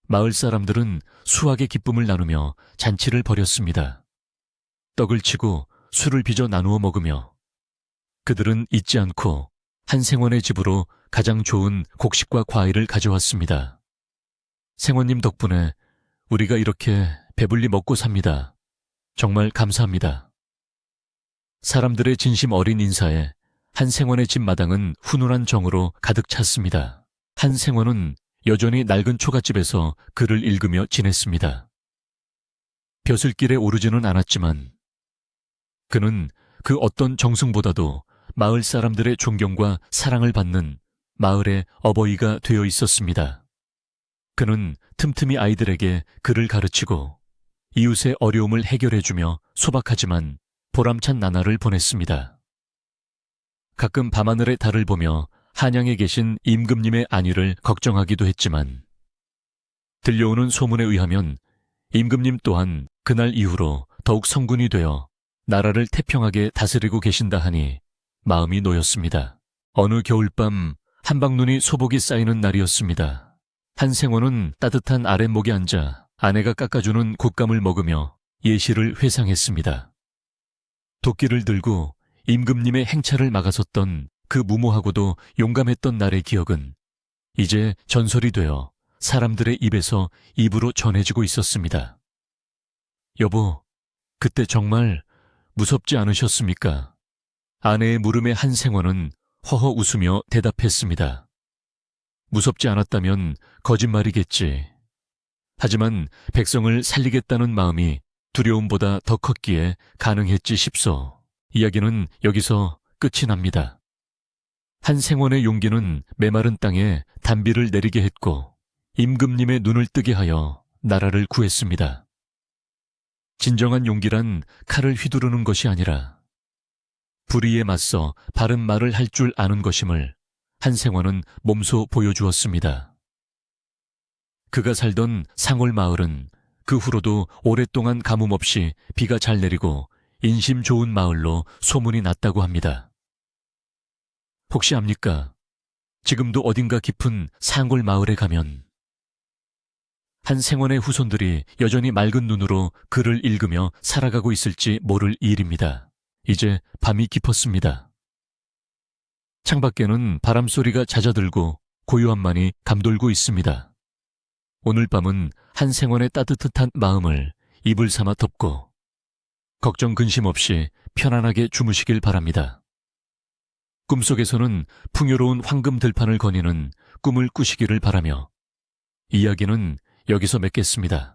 마을 사람들은 수확의 기쁨을 나누며 잔치를 벌였습니다. 떡을 치고 술을 빚어 나누어 먹으며 그들은 잊지 않고 한 생원의 집으로 가장 좋은 곡식과 과일을 가져왔습니다. 생원님 덕분에 우리가 이렇게 배불리 먹고 삽니다. 정말 감사합니다. 사람들의 진심 어린 인사에 한 생원의 집 마당은 훈훈한 정으로 가득 찼습니다. 한 생원은 여전히 낡은 초가집에서 글을 읽으며 지냈습니다. 벼슬길에 오르지는 않았지만 그는 그 어떤 정승보다도 마을 사람들의 존경과 사랑을 받는 마을의 어버이가 되어 있었습니다. 그는 틈틈이 아이들에게 글을 가르치고 이웃의 어려움을 해결해주며 소박하지만 보람찬 나날을 보냈습니다. 가끔 밤하늘의 달을 보며 한양에 계신 임금님의 안위를 걱정하기도 했지만 들려오는 소문에 의하면 임금님 또한 그날 이후로 더욱 성군이 되어 나라를 태평하게 다스리고 계신다 하니 마음이 놓였습니다. 어느 겨울밤 한방눈이 소복이 쌓이는 날이었습니다. 한 생원은 따뜻한 아랫목에 앉아 아내가 깎아주는 곶감을 먹으며 예시를 회상했습니다. 도끼를 들고 임금님의 행차를 막아섰던 그 무모하고도 용감했던 날의 기억은 이제 전설이 되어 사람들의 입에서 입으로 전해지고 있었습니다. 여보, 그때 정말 무섭지 않으셨습니까? 아내의 물음에 한 생원은 허허 웃으며 대답했습니다. 무섭지 않았다면 거짓말이겠지. 하지만 백성을 살리겠다는 마음이 두려움보다 더 컸기에 가능했지 싶소. 이야기는 여기서 끝이 납니다. 한 생원의 용기는 메마른 땅에 단비를 내리게 했고 임금님의 눈을 뜨게 하여 나라를 구했습니다. 진정한 용기란 칼을 휘두르는 것이 아니라 불의에 맞서 바른 말을 할 줄 아는 것임을 한 생원은 몸소 보여주었습니다. 그가 살던 상월 마을은 그 후로도 오랫동안 가뭄 없이 비가 잘 내리고 인심 좋은 마을로 소문이 났다고 합니다. 혹시 압니까? 지금도 어딘가 깊은 상골 마을에 가면 한 생원의 후손들이 여전히 맑은 눈으로 글을 읽으며 살아가고 있을지 모를 일입니다. 이제 밤이 깊었습니다. 창밖에는 바람소리가 잦아들고 고요함만이 감돌고 있습니다. 오늘 밤은 한 생원의 따뜻한 마음을 이불 삼아 덮고 걱정 근심 없이 편안하게 주무시길 바랍니다. 꿈속에서는 풍요로운 황금 들판을 거니는 꿈을 꾸시기를 바라며 이야기는 여기서 맺겠습니다.